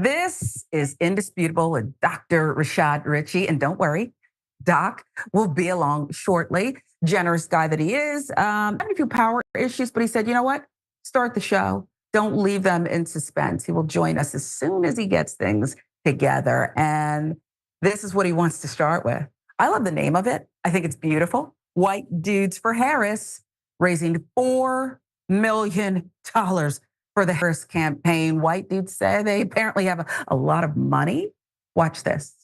This is Indisputable with Dr. Rashad Ritchie. And don't worry, Doc will be along shortly. Generous guy that he is. Had a few power issues, but he said, you know what? Start the show. Don't leave them in suspense. He will join us as soon as he gets things together. And this is what he wants to start with. I love the name of it. I think it's beautiful. White Dudes for Harris, raising $4 million for the Harris campaign. White dudes say they apparently have a lot of money. Watch this.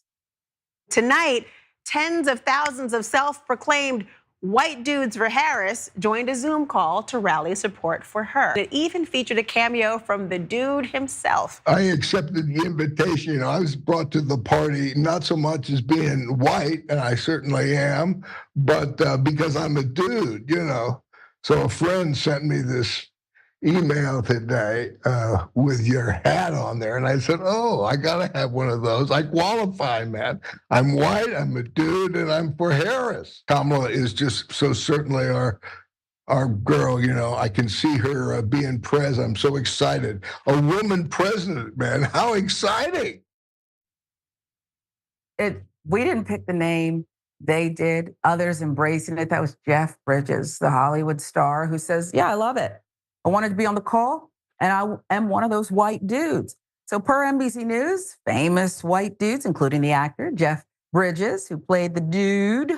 Tonight, tens of thousands of self-proclaimed white dudes for Harris joined a Zoom call to rally support for her. It even featured a cameo from the dude himself. I accepted the invitation. I was brought to the party not so much as being white, and I certainly am, but because I'm a dude, So a friend sent me this email today with your hat on there. And I said, oh, I got to have one of those. I qualify, man. I'm white, I'm a dude, and I'm for Harris. Kamala is just so certainly our girl. I can see her being president. I'm so excited. A woman president, man. How exciting. We didn't pick the name. They did. Others embracing it. That was Jeff Bridges, the Hollywood star, who says, yeah, I love it. I wanted to be on the call, and I am one of those white dudes. So per NBC News, famous white dudes, including the actor Jeff Bridges, who played the dude,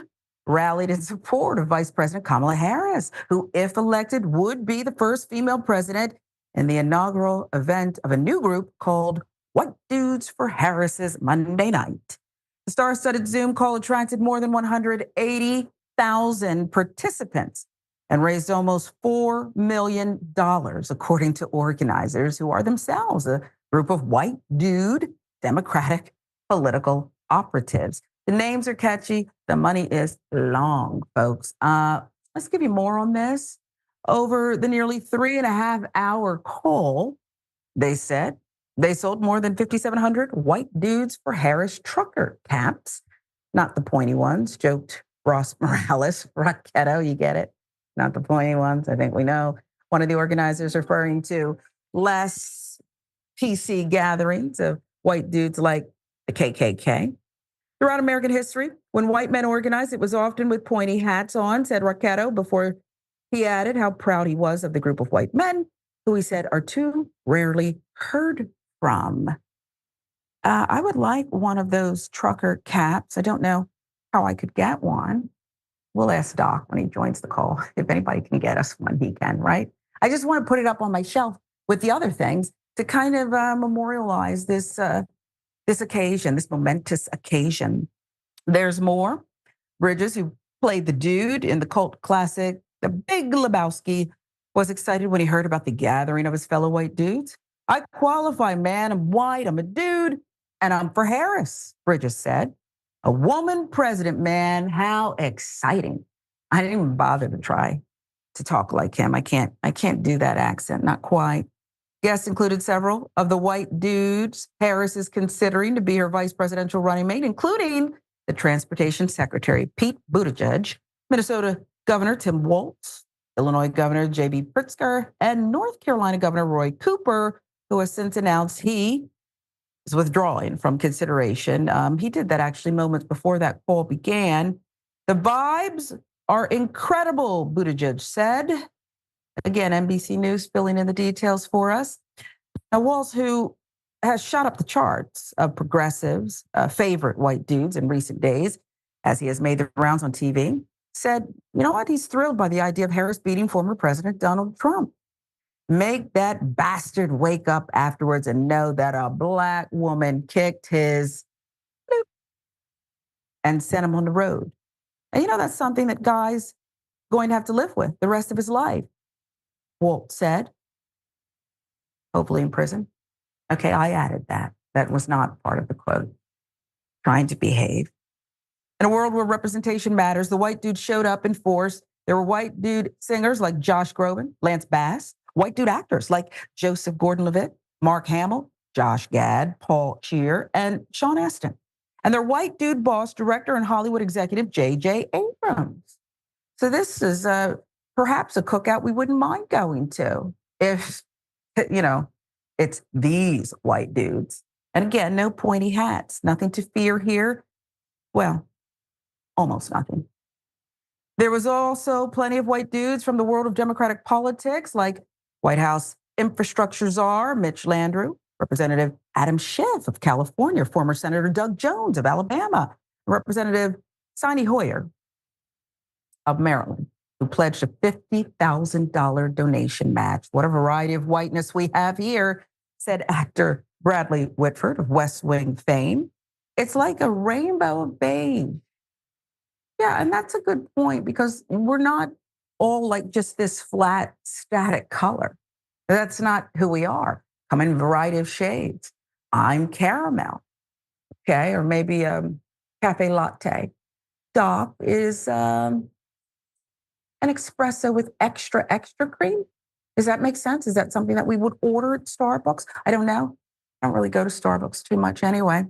rallied in support of Vice President Kamala Harris, who, if elected, would be the first female president in the inaugural event of a new group called White Dudes for Harris's Monday night. The star-studded Zoom call attracted more than 180,000 participants and raised almost $4 million, according to organizers, who are themselves a group of white dude Democratic political operatives. The names are catchy. The money is long, folks. Let's give you more on this. Over the nearly 3.5-hour call, they said they sold more than 5,700 White Dudes for Harris trucker caps. Not the pointy ones, joked Ross Morales. Rocketto, you get it? Not the pointy ones. I think we know. One of the organizers referring to less PC gatherings of white dudes like the KKK. Throughout American history, when white men organized, it was often with pointy hats on, said Rocketto, before he added how proud he was of the group of white men who he said are too rarely heard from. I would like one of those trucker caps. I don't know how I could get one. We'll ask Doc when he joins the call if anybody can get us one. He can, right? I just want to put it up on my shelf with the other things to kind of memorialize this occasion, this momentous occasion. There's more. Bridges, who played the dude in the cult classic The Big Lebowski, was excited when he heard about the gathering of his fellow white dudes. I qualify, man. I'm white, I'm a dude, and I'm for Harris, Bridges said. A woman president, man, how exciting. I didn't even bother to try to talk like him. I can't do that accent, not quite. Guests included several of the white dudes Harris is considering to be her vice presidential running mate, including the Transportation Secretary Pete Buttigieg, Minnesota Governor Tim Walz, Illinois Governor J.B. Pritzker, and North Carolina Governor Roy Cooper, who has since announced he is withdrawing from consideration. He did that actually moments before that call began. The vibes are incredible, Buttigieg said. Again, NBC News filling in the details for us. Now, Walz, who has shot up the charts of progressives' favorite white dudes in recent days, as he has made the rounds on TV, said, you know what, he's thrilled by the idea of Harris beating former President Donald Trump. Make that bastard wake up afterwards and know that a Black woman kicked his and sent him on the road. And that's something that guy's going to have to live with the rest of his life, Walt said, hopefully in prison. Okay, I added that. That was not part of the quote. Trying to behave. In a world where representation matters, the white dude showed up in force. There were white dude singers like Josh Groban, Lance Bass, white dude actors like Joseph Gordon-Levitt, Mark Hamill, Josh Gad, Paul Scheer, and Sean Astin. And their white dude boss, director, and Hollywood executive, J.J. Abrams. So this is perhaps a cookout we wouldn't mind going to if, it's these white dudes And again, no pointy hats, nothing to fear here. Well, almost nothing. There was also plenty of white dudes from the world of Democratic politics, like White House infrastructure czar Mitch Landrieu, Representative Adam Schiff of California, former Senator Doug Jones of Alabama, Representative Steny Hoyer of Maryland, who pledged a $50,000 donation match. What a variety of whiteness we have here, said actor Bradley Whitford of West Wing fame. It's like a rainbow of beige. Yeah, and that's a good point because we're not all like just this flat, static color. That's not who we are. Come in a variety of shades. I'm caramel, okay, or maybe a cafe latte. Doc is an espresso with extra cream. Does that make sense? Is that something that we would order at Starbucks? I don't know. I don't really go to Starbucks too much anyway.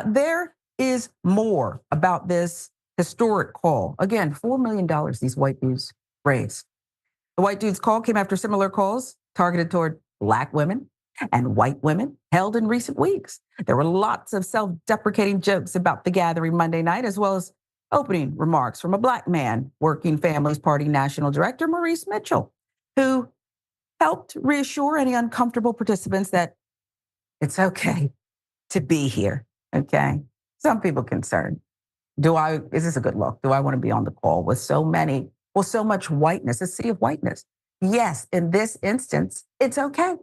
There is more about this historic call. Again, $4 million these white dudes raised. The white dude's call came after similar calls targeted toward Black women and white women held in recent weeks. There were lots of self-deprecating jokes about the gathering Monday night, as well as opening remarks from a Black man, Working Families Party National Director Maurice Mitchell, who helped reassure any uncomfortable participants that it's okay to be here, okay? Some people concerned. Is this a good look? Do I want to be on the call with so much whiteness, a sea of whiteness? Yes, in this instance, it's okay.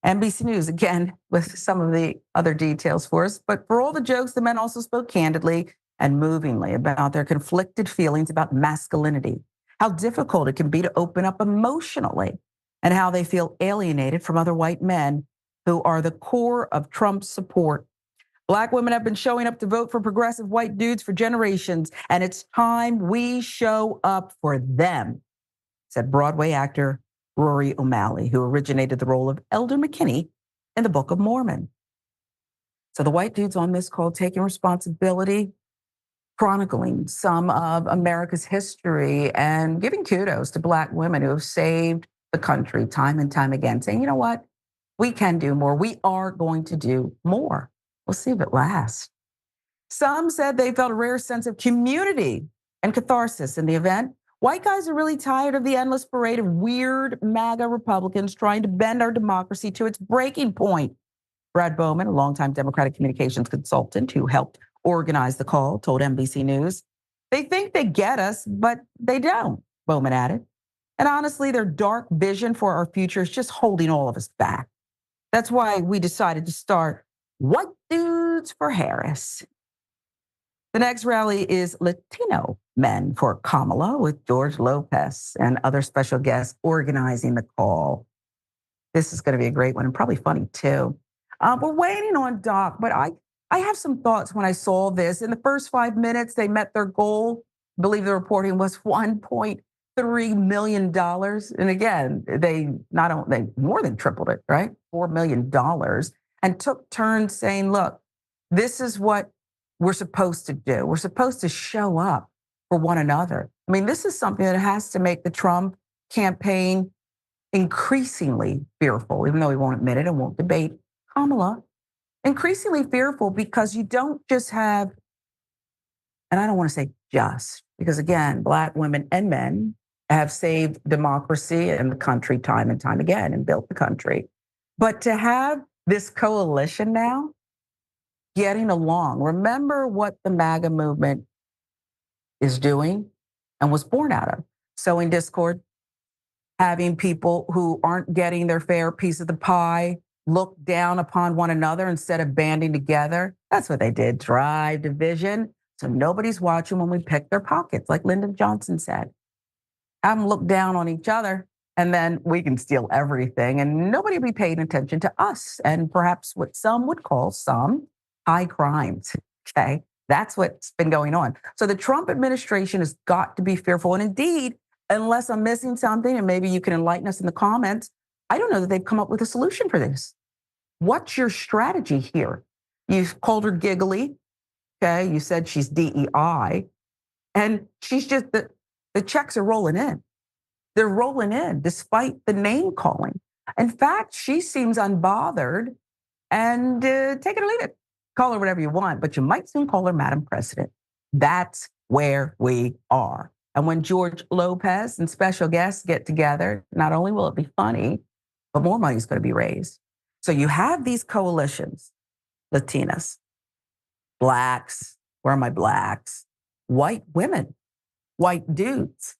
NBC News, again, with some of the other details for us. But for all the jokes, the men also spoke candidly and movingly about their conflicted feelings about masculinity, how difficult it can be to open up emotionally, and how they feel alienated from other white men who are the core of Trump's support. Black women have been showing up to vote for progressive white dudes for generations, and it's time we show up for them, said Broadway actor Rory O'Malley, who originated the role of Elder McKinney in the Book of Mormon. So the white dudes on this call taking responsibility, chronicling some of America's history and giving kudos to Black women who have saved the country time and time again, saying, you know what, we can do more. We are going to do more. We'll see if it lasts. Some said they felt a rare sense of community and catharsis in the event. White guys are really tired of the endless parade of weird MAGA Republicans trying to bend our democracy to its breaking point. Brad Bowman, a longtime Democratic communications consultant who helped organize the call, told NBC News. They think they get us, but they don't, Bowman added. And honestly, their dark vision for our future is just holding all of us back. That's why we decided to start White Dudes for Harris. The next rally is Latino Men for Kamala, with George Lopez and other special guests organizing the call. This is going to be a great one and probably funny too. We're waiting on Doc, but I have some thoughts when I saw this. In the first 5 minutes, they met their goal. I believe the reporting was $1.3 million. And again, they more than tripled it, right? $4 million. And took turns saying, look, this is what we're supposed to do. We're supposed to show up for one another. I mean, this is something that has to make the Trump campaign increasingly fearful, even though he won't admit it and won't debate Kamala. Increasingly fearful because you don't just have, and I don't want to say just, because again, Black women and men have saved democracy and the country time and time again and built the country. But to have this coalition now getting along, remember what the MAGA movement is doing and was born out of: sowing discord, having people who aren't getting their fair piece of the pie look down upon one another instead of banding together. That's what they did, drive division. So nobody's watching when we pick their pockets, like Lyndon Johnson said. Have them look down on each other, and then we can steal everything, and nobody will be paying attention to us, and perhaps what some would call some high crimes, okay? That's what's been going on. So the Trump administration has got to be fearful. And indeed, unless I'm missing something, and maybe you can enlighten us in the comments, I don't know that they've come up with a solution for this. What's your strategy here? You've called her giggly, okay? You said she's DEI, and she's just, the checks are rolling in. They're rolling in despite the name calling. In fact, she seems unbothered and take it or leave it. Call her whatever you want, but you might soon call her Madam President. That's where we are. And when George Lopez and special guests get together, not only will it be funny, but more money is going to be raised. So you have these coalitions, Latinas, blacks, where are my blacks? White women, white dudes.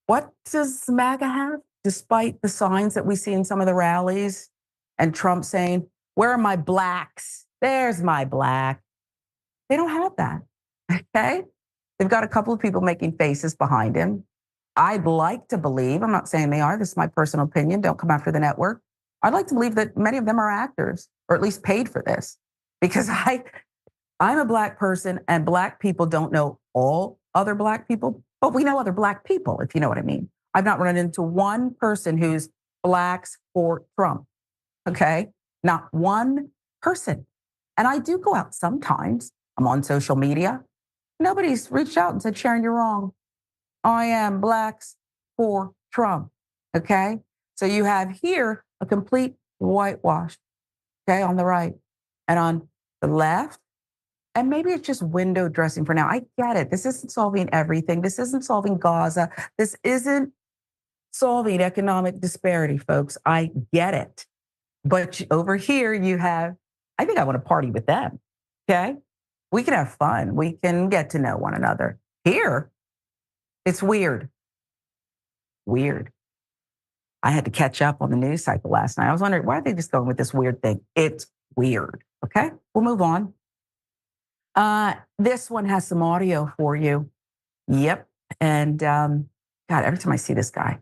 What does MAGA have? Despite the signs that we see in some of the rallies and Trump saying, where are my blacks? There's my black. They don't have that, okay? They've got a couple of people making faces behind him. I'd like to believe, I'm not saying they are, this is my personal opinion, don't come after the network. I'd like to believe that many of them are actors, or at least paid for this, because I'm a black person and black people don't know all other black people, but we know other black people, if you know what I mean. I've not run into one person who's blacks for Trump, okay? Not one person. And I do go out sometimes. I'm on social media. Nobody's reached out and said, Sharon, you're wrong. I am blacks for Trump, okay? So you have here a complete whitewash, okay, on the right. And on the left, and maybe it's just window dressing for now. I get it. This isn't solving everything. This isn't solving Gaza. This isn't solving economic disparity, folks. I get it. But over here you have, I think I want to party with them, okay? We can have fun. We can get to know one another. Here, it's weird. Weird. I had to catch up on the news cycle last night. I was wondering, why are they just going with this weird thing? It's weird, okay? We'll move on. This one has some audio for you. Yep. And God, every time I see this guy,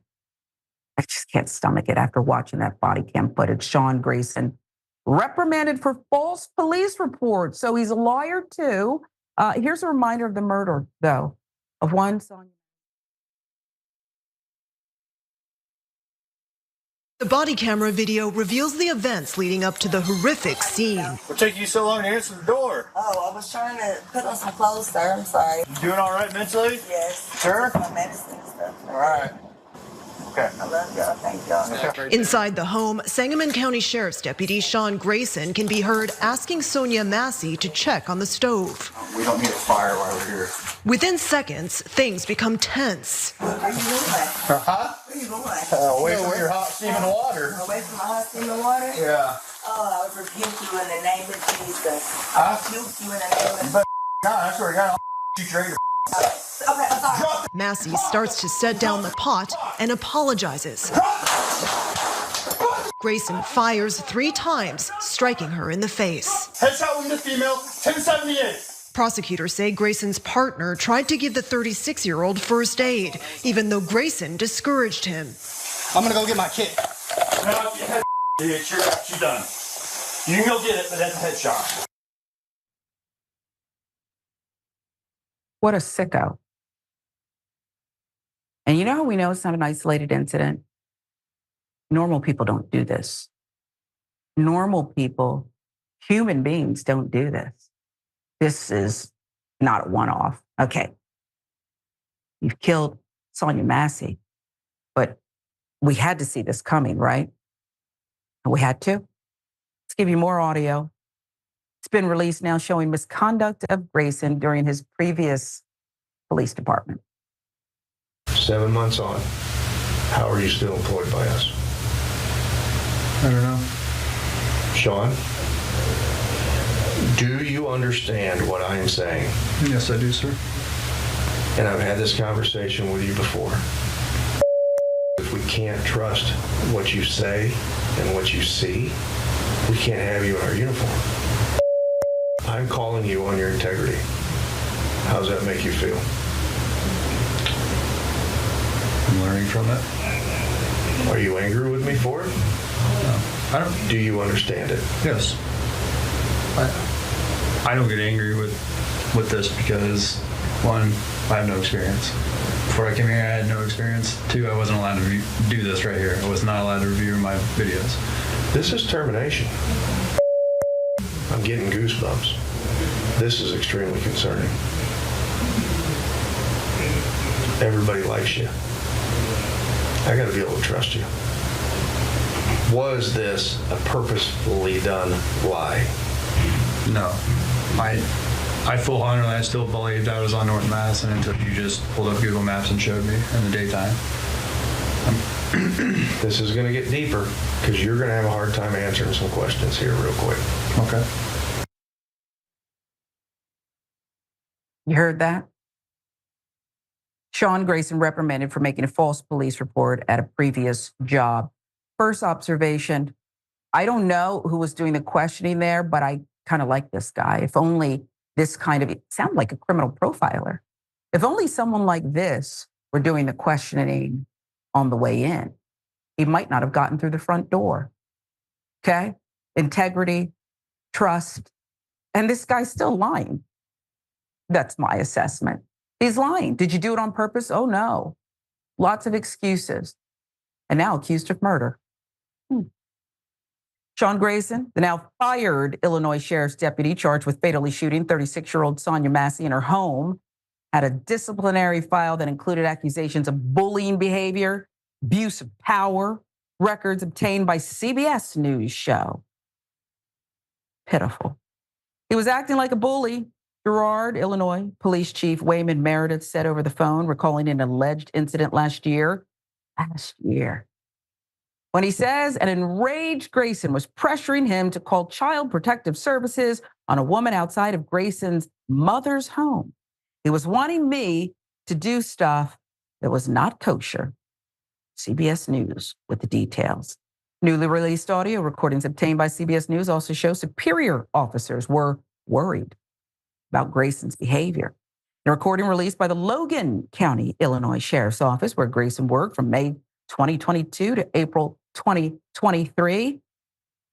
I just can't stomach it after watching that body cam footage. Sharon Grayson, reprimanded for false police reports. So he's a liar too. Here's a reminder of the murder, though, of one Sonia. The body camera video reveals the events leading up to the horrific scene. What took you so long to answer the door? Oh, I was trying to put on some clothes, sir. I'm sorry. You doing all right mentally? Yes. Sure? My medicine and stuff. All right. Okay. I love y'all. Thank y'all. Inside the home, Sangamon County Sheriff's Deputy Sharon Grayson can be heard asking Sonia Massey to check on the stove. We don't need a fire while we're here. Within seconds, things become tense. Where you going? Huh? Where you going? Away from your hot steaming water. Away from my hot steaming water? Yeah. Oh, I rebuke you in the name of Jesus. Huh? I rebuke you in the name of God, I swear to God, I'll shoot your Okay, I'm sorry. Massey starts to set down the pot and apologizes. Grayson fires 3 times, striking her in the face. Headshot wounded female, 1078. Prosecutors say Grayson's partner tried to give the 36-year-old first aid, even though Grayson discouraged him. I'm gonna go get my kit. No, you're done. You can go get it, but that's a headshot. What a sicko. And you know how we know it's not an isolated incident? Normal people don't do this. Normal people, human beings don't do this. This is not a one-off. Okay. You've killed Sonia Massey, but we had to see this coming, right? We had to. Let's give you more audio. It's been released now showing misconduct of Grayson during his previous police department. 7 months on, how are you still employed by us? I don't know. Sean, do you understand what I am saying? Yes, I do, sir. And I've had this conversation with you before. If we can't trust what you say and what you see, we can't have you in our uniform. I'm calling you on your integrity. How does that make you feel? I'm learning from it. Are you angry with me for it? No, I don't. Do you understand it? Yes. I don't get angry with this because, 1, I have no experience. Before I came here, I had no experience. 2, I wasn't allowed to do this right here. I was not allowed to review my videos. This is termination. I'm getting goosebumps. This is extremely concerning. Everybody likes you. I gotta be able to trust you. Was this a purposefully done lie? No. I full-heartedly, I still believed I was on North Madison until you just pulled up Google Maps and showed me in the daytime. This is going to get deeper because you're going to have a hard time answering some questions here real quick. Okay. You heard that? Sharon Grayson reprimanded for making a false police report at a previous job. First observation, I don't know who was doing the questioning there, but I kind of like this guy. If only this kind of, it sounded like a criminal profiler. If only someone like this were doing the questioning on the way in, he might not have gotten through the front door. Okay? Integrity, trust, and this guy's still lying. That's my assessment. He's lying. Did you do it on purpose? Oh, no. Lots of excuses. And now accused of murder. Sharon Grayson, the now fired Illinois sheriff's deputy charged with fatally shooting 36-year-old Sonia Massey in her home, had a disciplinary file that included accusations of bullying behavior, abuse of power, records obtained by CBS News show. Pitiful. He was acting like a bully. Girard, Illinois Police Chief Wayman Meredith said over the phone, recalling an alleged incident last year, when he says an enraged Grayson was pressuring him to call Child Protective Services on a woman outside of Grayson's mother's home. He was wanting me to do stuff that was not kosher. CBS News with the details. Newly released audio recordings obtained by CBS News also show superior officers were worried about Grayson's behavior. A recording released by the Logan County, Illinois Sheriff's Office, where Grayson worked from May 2022 to April 2023.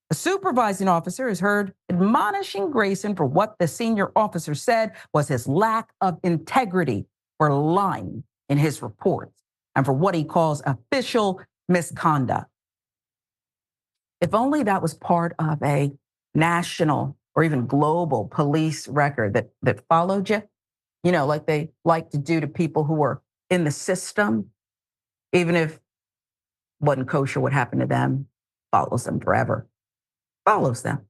A supervising officer is heard admonishing Grayson for what the senior officer said was his lack of integrity for lying in his reports and for what he calls official misconduct. If only that was part of a national or even global police record that followed you, you know, like they like to do to people who were in the system, even if wasn't kosher, what happened to them follows them forever. Follows them.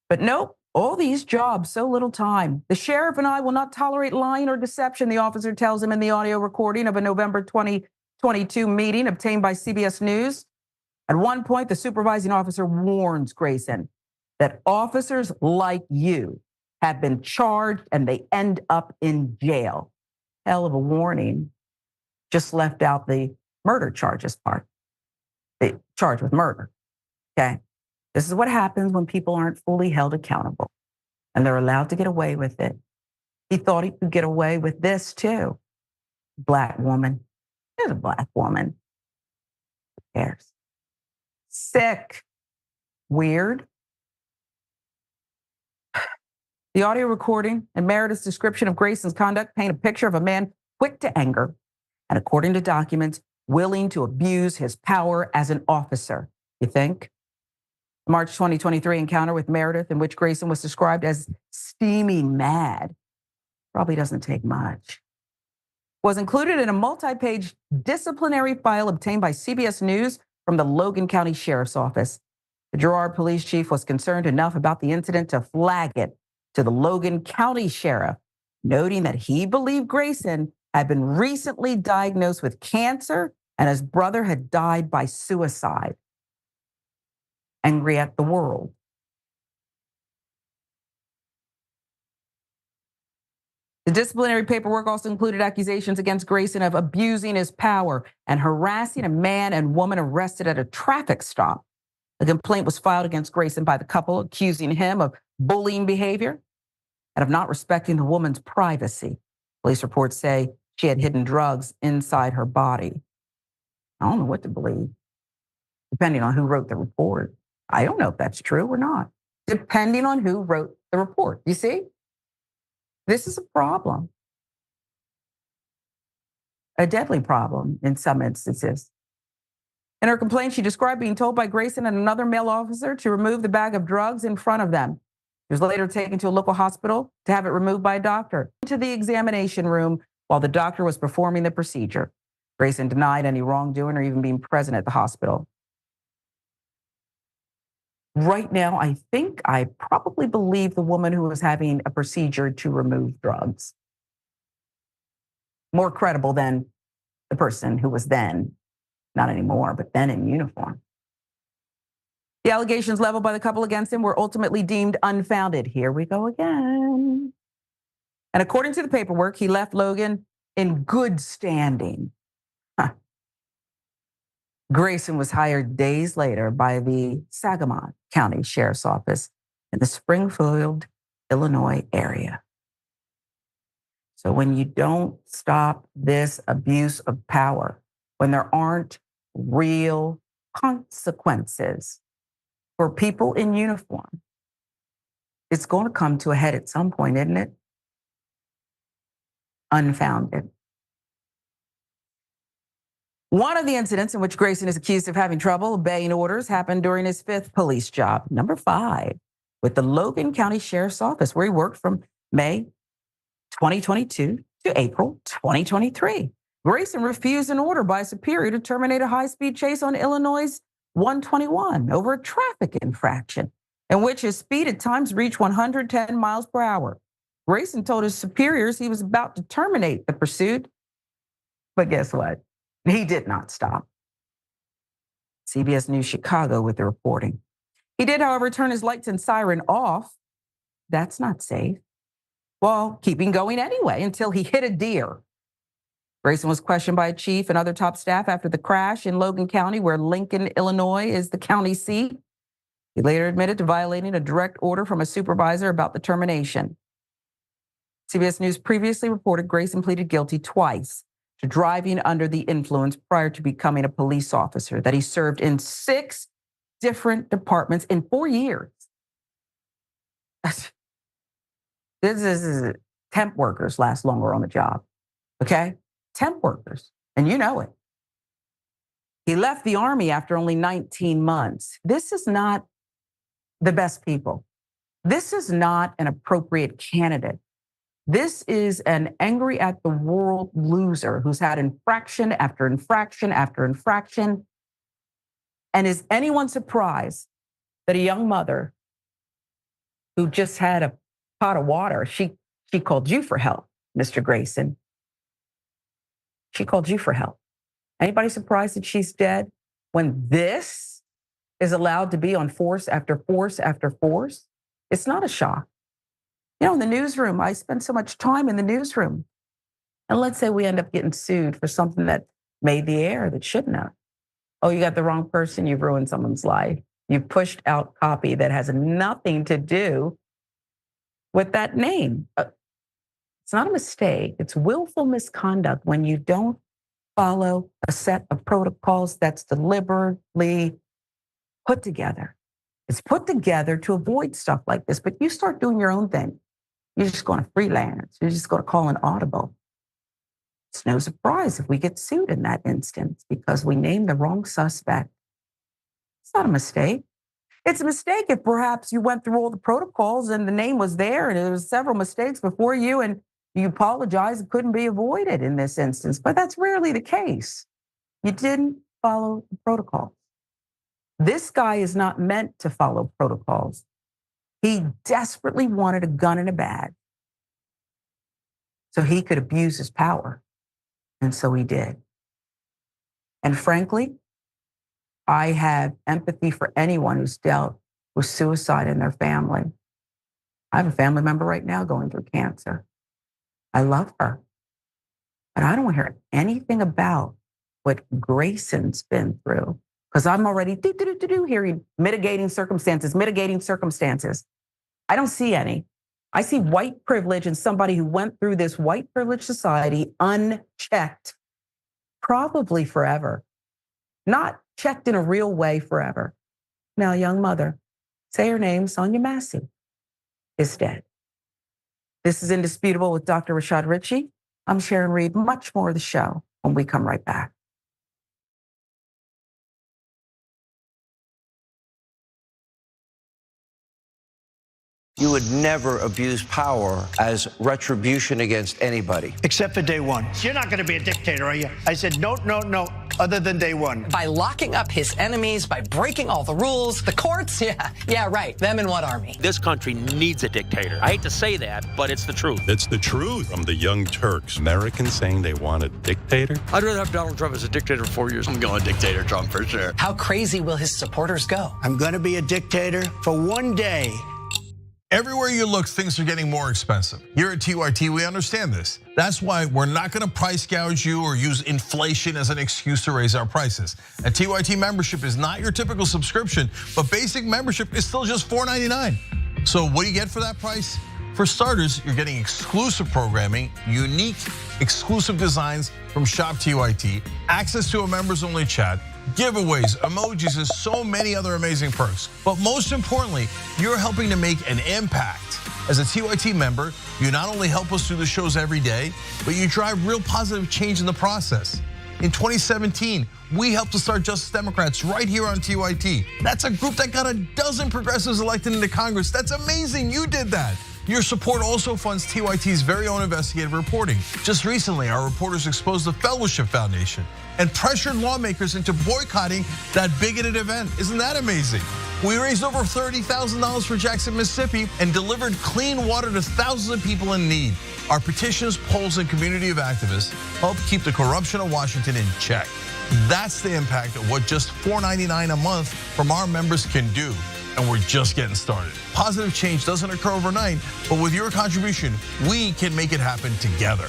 But nope, all these jobs, so little time. The sheriff and I will not tolerate lying or deception, the officer tells him in the audio recording of a November 2022 meeting obtained by CBS News. At one point, the supervising officer warns Grayson that officers like you have been charged and they end up in jail. Hell of a warning. Just left out the murder charges part. They charged with murder. Okay. This is what happens when people aren't fully held accountable and they're allowed to get away with it. He thought he could get away with this too. Black woman. There's a black woman. Who cares? Sick. Weird. The audio recording and Meredith's description of Grayson's conduct paint a picture of a man quick to anger and, according to documents, willing to abuse his power as an officer. You think? The March 2023 encounter with Meredith, in which Grayson was described as steaming mad, probably doesn't take much, was included in a multi-page disciplinary file obtained by CBS News from the Logan County Sheriff's Office. The Girard police chief was concerned enough about the incident to flag it to the Logan County Sheriff, noting that he believed Grayson had been recently diagnosed with cancer and his brother had died by suicide. Angry at the world. The disciplinary paperwork also included accusations against Grayson of abusing his power and harassing a man and woman arrested at a traffic stop. A complaint was filed against Grayson by the couple, accusing him of bullying behavior and of not respecting the woman's privacy. Police reports say she had hidden drugs inside her body. I don't know what to believe, depending on who wrote the report. I don't know if that's true or not, depending on who wrote the report. You see? This is a problem. A deadly problem in some instances. In her complaint, she described being told by Grayson and another male officer to remove the bag of drugs in front of them. She was later taken to a local hospital to have it removed by a doctor. Into the examination room while the doctor was performing the procedure. Grayson denied any wrongdoing or even being present at the hospital. Right now, I probably believe the woman who was having a procedure to remove drugs. More credible than the person who was then, not anymore, but then in uniform. The allegations leveled by the couple against him were ultimately deemed unfounded. Here we go again. And according to the paperwork, he left Logan in good standing. Grayson was hired days later by the Sangamon County Sheriff's Office in the Springfield, Illinois area. So when you don't stop this abuse of power, when there aren't real consequences for people in uniform, it's going to come to a head at some point, isn't it? Unfounded. One of the incidents in which Grayson is accused of having trouble obeying orders happened during his 5th police job, number 5, with the Logan County Sheriff's Office, where he worked from May 2022 to April 2023. Grayson refused an order by a superior to terminate a high-speed chase on Illinois' 121 over a traffic infraction in which his speed at times reached 110 miles per hour. Grayson told his superiors he was about to terminate the pursuit, but guess what? He did not stop. CBS News Chicago with the reporting. He did, however, turn his lights and siren off. That's not safe. Well, keeping going anyway until he hit a deer. Grayson was questioned by a chief and other top staff after the crash in Logan County, where Lincoln, Illinois is the county seat. He later admitted to violating a direct order from a supervisor about the termination. CBS News previously reported Grayson pleaded guilty twice to driving under the influence prior to becoming a police officer, that he served in 6 different departments in 4 years. This is temp workers last longer on the job, okay? Temp workers, and you know it. He left the Army after only 19 months. This is not the best people. This is not an appropriate candidate. This is an angry at the world loser who's had infraction after infraction after infraction. And is anyone surprised that a young mother who just had a pot of water, she called you for help, Mr. Grayson? She called you for help. Anybody surprised that she's dead when this is allowed to be on force after force after force? It's not a shock. You know, in the newsroom, I spend so much time in the newsroom. And let's say we end up getting sued for something that made the air that shouldn't have. Oh, you got the wrong person, you've ruined someone's life. You've pushed out copy that has nothing to do with that name. It's not a mistake. It's willful misconduct when you don't follow a set of protocols that's deliberately put together. It's put together to avoid stuff like this, but you start doing your own thing. You're just going to freelance. You're just going to call an audible. It's no surprise if we get sued in that instance because we named the wrong suspect. It's not a mistake. It's a mistake if perhaps you went through all the protocols and the name was there and there was several mistakes before you and you apologize. It couldn't be avoided in this instance, but that's rarely the case. You didn't follow the protocol. This guy is not meant to follow protocols. He desperately wanted a gun in a bag so he could abuse his power. And so he did. And frankly, I have empathy for anyone who's dealt with suicide in their family. I have a family member right now going through cancer. I love her. But I don't hear anything about what Grayson's been through. Because I'm already hearing mitigating circumstances. I don't see any. I see white privilege in somebody who went through this white privilege society unchecked, probably forever. Not checked in a real way forever. Now, a young mother, say her name, Sonia Massey, is dead. This is Indisputable with Dr. Rashad Ritchie. I'm Sharon Reed. Much more of the show when we come right back. You would never abuse power as retribution against anybody. Except for day one. You're not going to be a dictator, are you? I said, no, no, no. other than day one. By locking up his enemies, by breaking all the rules, the courts, yeah, right, them and what army? This country needs a dictator. I hate to say that, but it's the truth. It's the truth from the Young Turks. Americans saying they want a dictator? I'd rather have Donald Trump as a dictator for 4 years. I'm going dictator Trump for sure. How crazy will his supporters go? I'm going to be a dictator for one day. Everywhere you look, things are getting more expensive. Here at TYT, we understand this. That's why we're not gonna price gouge you or use inflation as an excuse to raise our prices. A TYT membership is not your typical subscription, but basic membership is still just $4.99. So what do you get for that price? For starters, you're getting exclusive programming, unique, exclusive designs from Shop TYT, access to a members-only chat, giveaways, emojis, and so many other amazing perks. But most importantly, you're helping to make an impact. As a TYT member, you not only help us do the shows every day, but you drive real positive change in the process. In 2017, we helped to start Justice Democrats right here on TYT. That's a group that got a dozen progressives elected into Congress. That's amazing, you did that. Your support also funds TYT's very own investigative reporting. Just recently, our reporters exposed the Fellowship Foundation and pressured lawmakers into boycotting that bigoted event. Isn't that amazing? We raised over $30,000 for Jackson, Mississippi and delivered clean water to thousands of people in need. Our petitions, polls, and community of activists help keep the corruption of Washington in check. That's the impact of what just $4.99 a month from our members can do. And we're just getting started. Positive change doesn't occur overnight, but with your contribution, we can make it happen together.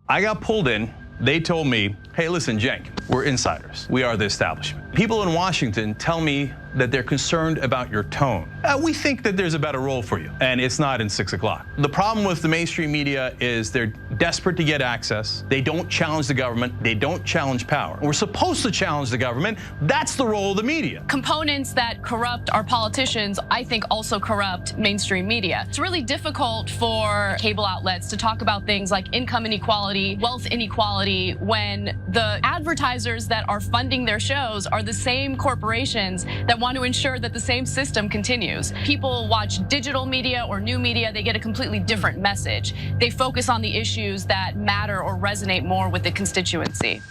I got pulled in. They told me, hey, listen, Cenk, we're insiders. We are the establishment. People in Washington tell me that they're concerned about your tone. We think that there's a better role for you, and it's not in 6 o'clock. The problem with the mainstream media is they're desperate to get access. They don't challenge the government. They don't challenge power. We're supposed to challenge the government. That's the role of the media. Components that corrupt our politicians, I think, also corrupt mainstream media. It's really difficult for cable outlets to talk about things like income inequality, wealth inequality, when the advertisers that are funding their shows are the same corporations that want to ensure that the same system continues. People watch digital media or new media, they get a completely different message. They focus on the issues that matter or resonate more with the constituency.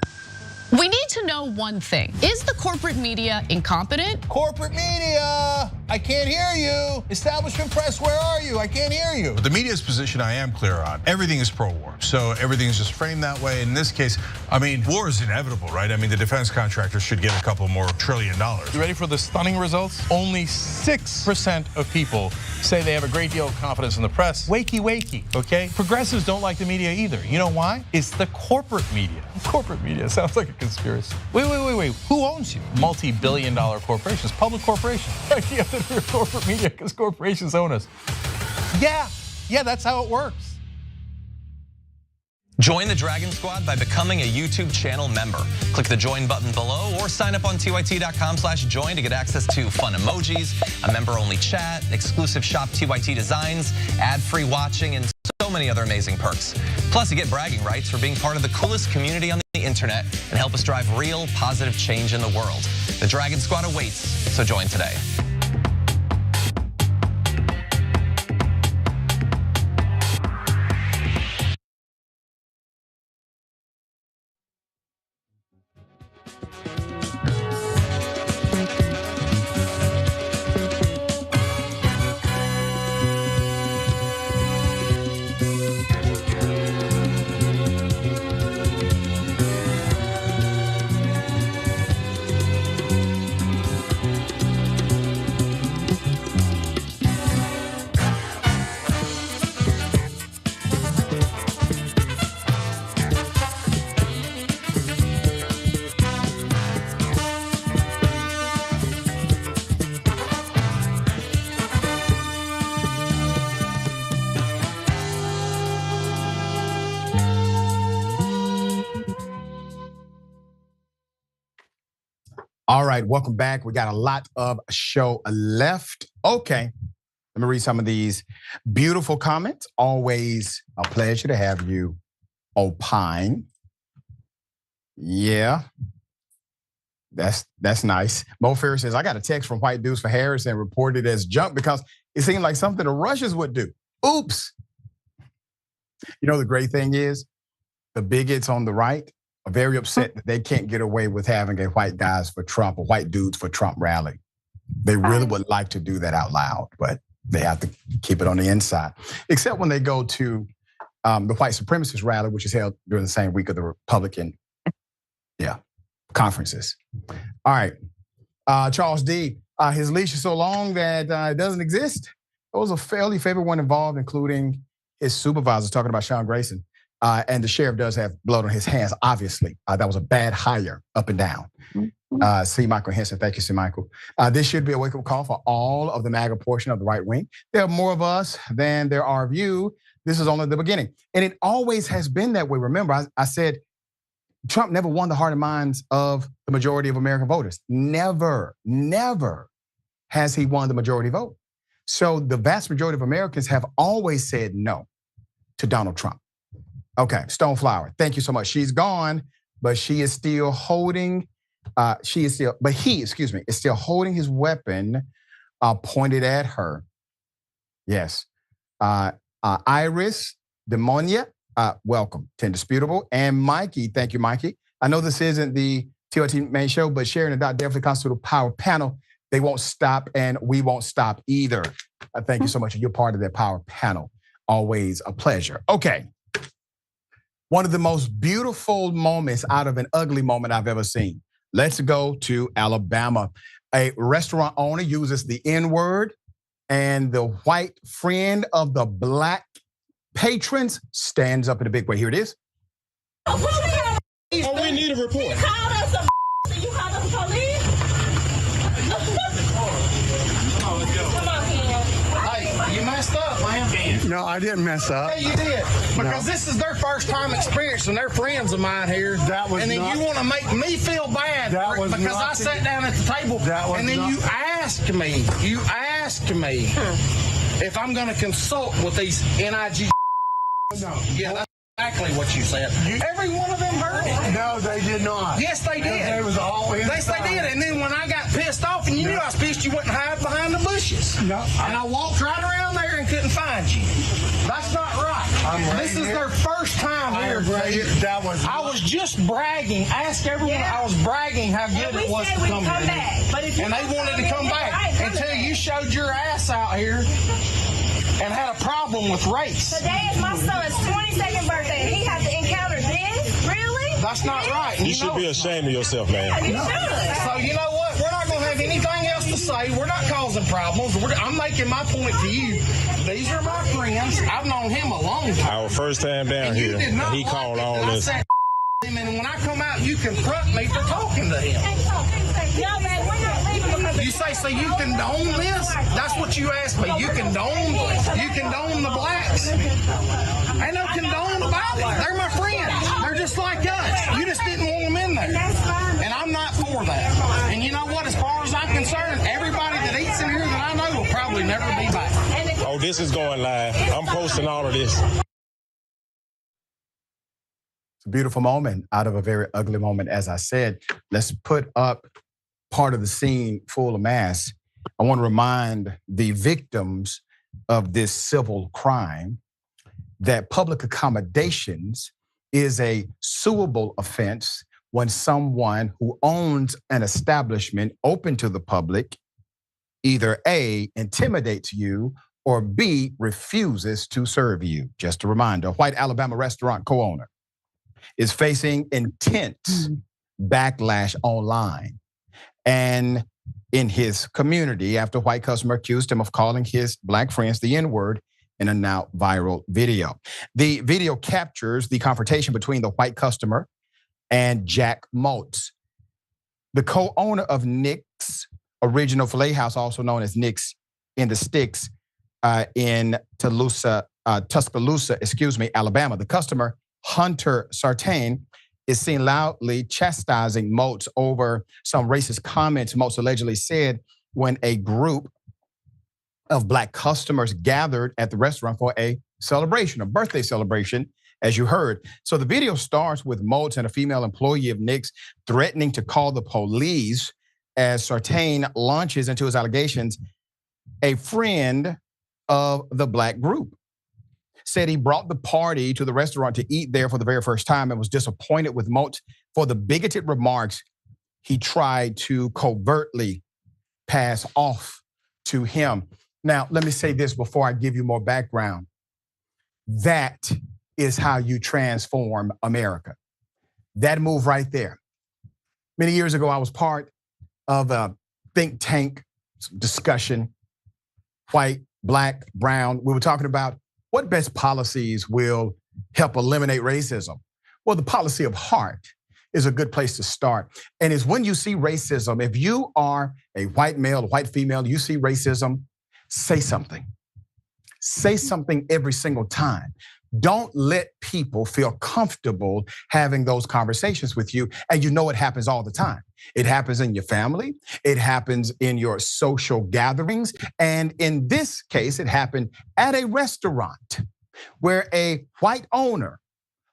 We need to know one thing. Is the corporate media incompetent? Corporate media, I can't hear you. Establishment press, where are you? I can't hear you. The media's position I am clear on. Everything is pro-war, so everything is just framed that way. In this case, I mean, war is inevitable, right? I mean, the defense contractors should get a couple more $1 trillion. You ready for the stunning results? Only 6% of people say they have a great deal of confidence in the press. Wakey, wakey, okay? Progressives don't like the media either. You know why? It's the corporate media. Corporate media sounds like a conspiracy. Wait. Who owns you? Multi-billion-dollar corporations, public corporations. You have to do corporate media because corporations own us. Yeah, that's how it works. Join the Dragon Squad by becoming a YouTube channel member. Click the join button below or sign up on tyt.com/join to get access to fun emojis, a member-only chat, exclusive Shop TYT designs, ad-free watching, and so many other amazing perks. Plus, you get bragging rights for being part of the coolest community on the internet and help us drive real positive change in the world. The Dragon Squad awaits, so join today. All right, welcome back. We got a lot of show left. Okay, let me read some of these beautiful comments. Always a pleasure to have you opine. Yeah. That's nice. Mo Ferris says, I got a text from white dudes for Harris and reported it as junk because it seemed like something the Russians would do. Oops. You know, the great thing is the bigots on the right are very upset that they can't get away with having a white guys for Trump or white dudes for Trump rally. They really would like to do that out loud, but they have to keep it on the inside. Except when they go to the white supremacist rally, which is held during the same week of the Republican conferences. All right. Charles D. His leash is so long that it doesn't exist. It was a fairly favorite one involved, including his supervisors, talking about Sharon Grayson. And the sheriff does have blood on his hands, obviously. That was a bad hire up and down. C. Michael Henson, thank you, C. Michael. This should be a wake-up call for all of the MAGA portion of the right wing. There are more of us than there are of you. This is only the beginning. And it always has been that way. Remember, I said Trump never won the heart and minds of the majority of American voters. Never has he won the majority vote. So the vast majority of Americans have always said no to Donald Trump. Okay, Stoneflower, thank you so much. She's gone, but she is still holding, he is still holding his weapon pointed at her. Yes. Iris, Demonia, welcome to Indisputable. And Mikey, thank you, Mikey. I know this isn't the TLT main show, but Sharon and Dot definitely constitute a power panel. They won't stop and we won't stop either. Thank you so much. You're part of that power panel. Always a pleasure. Okay. One of the most beautiful moments out of an ugly moment I've ever seen. Let's go to Alabama. A restaurant owner uses the N-word and the white friend of the black patrons stands up in a big way. Here it is. Oh, we need a report. You called us a you called us police? Come on, Ken. Hey, you messed up, man. No, I didn't mess up. Hey, you did. Because this is their first time experience and they're friends of mine here. That was and then not, you want to make me feel bad because I sat down at the table and then you asked me if I'm going to consult with these NIG. No. Yeah, that's exactly what you said. Every one of them heard it. No, they did not. Yes, they did. It was all inside. Yes, they did. And then when I got pissed off, and you knew I was pissed, you wouldn't hide behind the bushes. No. And I walked right around there and couldn't find you. That's not right. This is their first time here. I was just bragging. Ask everyone. I was bragging how good it was to come here. And they wanted to come back until you showed your ass out here and had a problem with race. Today is my son's 22nd birthday, and he had to encounter this? Really? That's not right. You should be ashamed of yourself, man. Yeah, you should. So you know what? We're not going to have anything else to say. We're not causing problems. I'm making my point to you. These are my friends. I've known him a long time. Our first time down here, and he called all this. And when I come out, you confront me for talking to him. No, man, we're not leaving because you say, so you condone this? That's what you asked me. You condone the blacks? Ain't no condone about it. They're my friends. They're just like us. You just didn't want them in there. And I'm not for that. And you know what? As far as I'm concerned, everybody that eats in here that I know will probably never be back. Oh, this is going live. I'm posting all of this. It's a beautiful moment out of a very ugly moment, as I said. Let's put up part of the scene full of mass. I want to remind the victims of this civil crime that public accommodations is a suable offense when someone who owns an establishment open to the public either A, intimidates you, or B, refuses to serve you. Just a reminder, a white Alabama restaurant co-owner is facing intense backlash online and in his community after a white customer accused him of calling his black friends the N-word in a now viral video. The video captures the confrontation between the white customer and Jack Maltz, the co-owner of Nick's Original Filet House, also known as Nick's in the Sticks in Tuscaloosa, Alabama. The customer, Hunter Sartain, is seen loudly chastising Maltz over some racist comments Maltz allegedly said when a group of black customers gathered at the restaurant for a celebration, a birthday celebration, as you heard. So the video starts with Moultz and a female employee of Nick's threatening to call the police as Sartain launches into his allegations. A friend of the black group said he brought the party to the restaurant to eat there for the very first time and was disappointed with Moultz for the bigoted remarks he tried to covertly pass off to him. Now, let me say this before I give you more background. That is how you transform America. That move right there. Many years ago, I was part of a think tank discussion, white, black, brown. We were talking about what best policies will help eliminate racism. Well, the policy of heart is a good place to start. And it's when you see racism, if you are a white male, a white female, you see racism, say something. Say something every single time. Don't let people feel comfortable having those conversations with you. And you know it happens all the time. It happens in your family. It happens in your social gatherings. And in this case, it happened at a restaurant where a white owner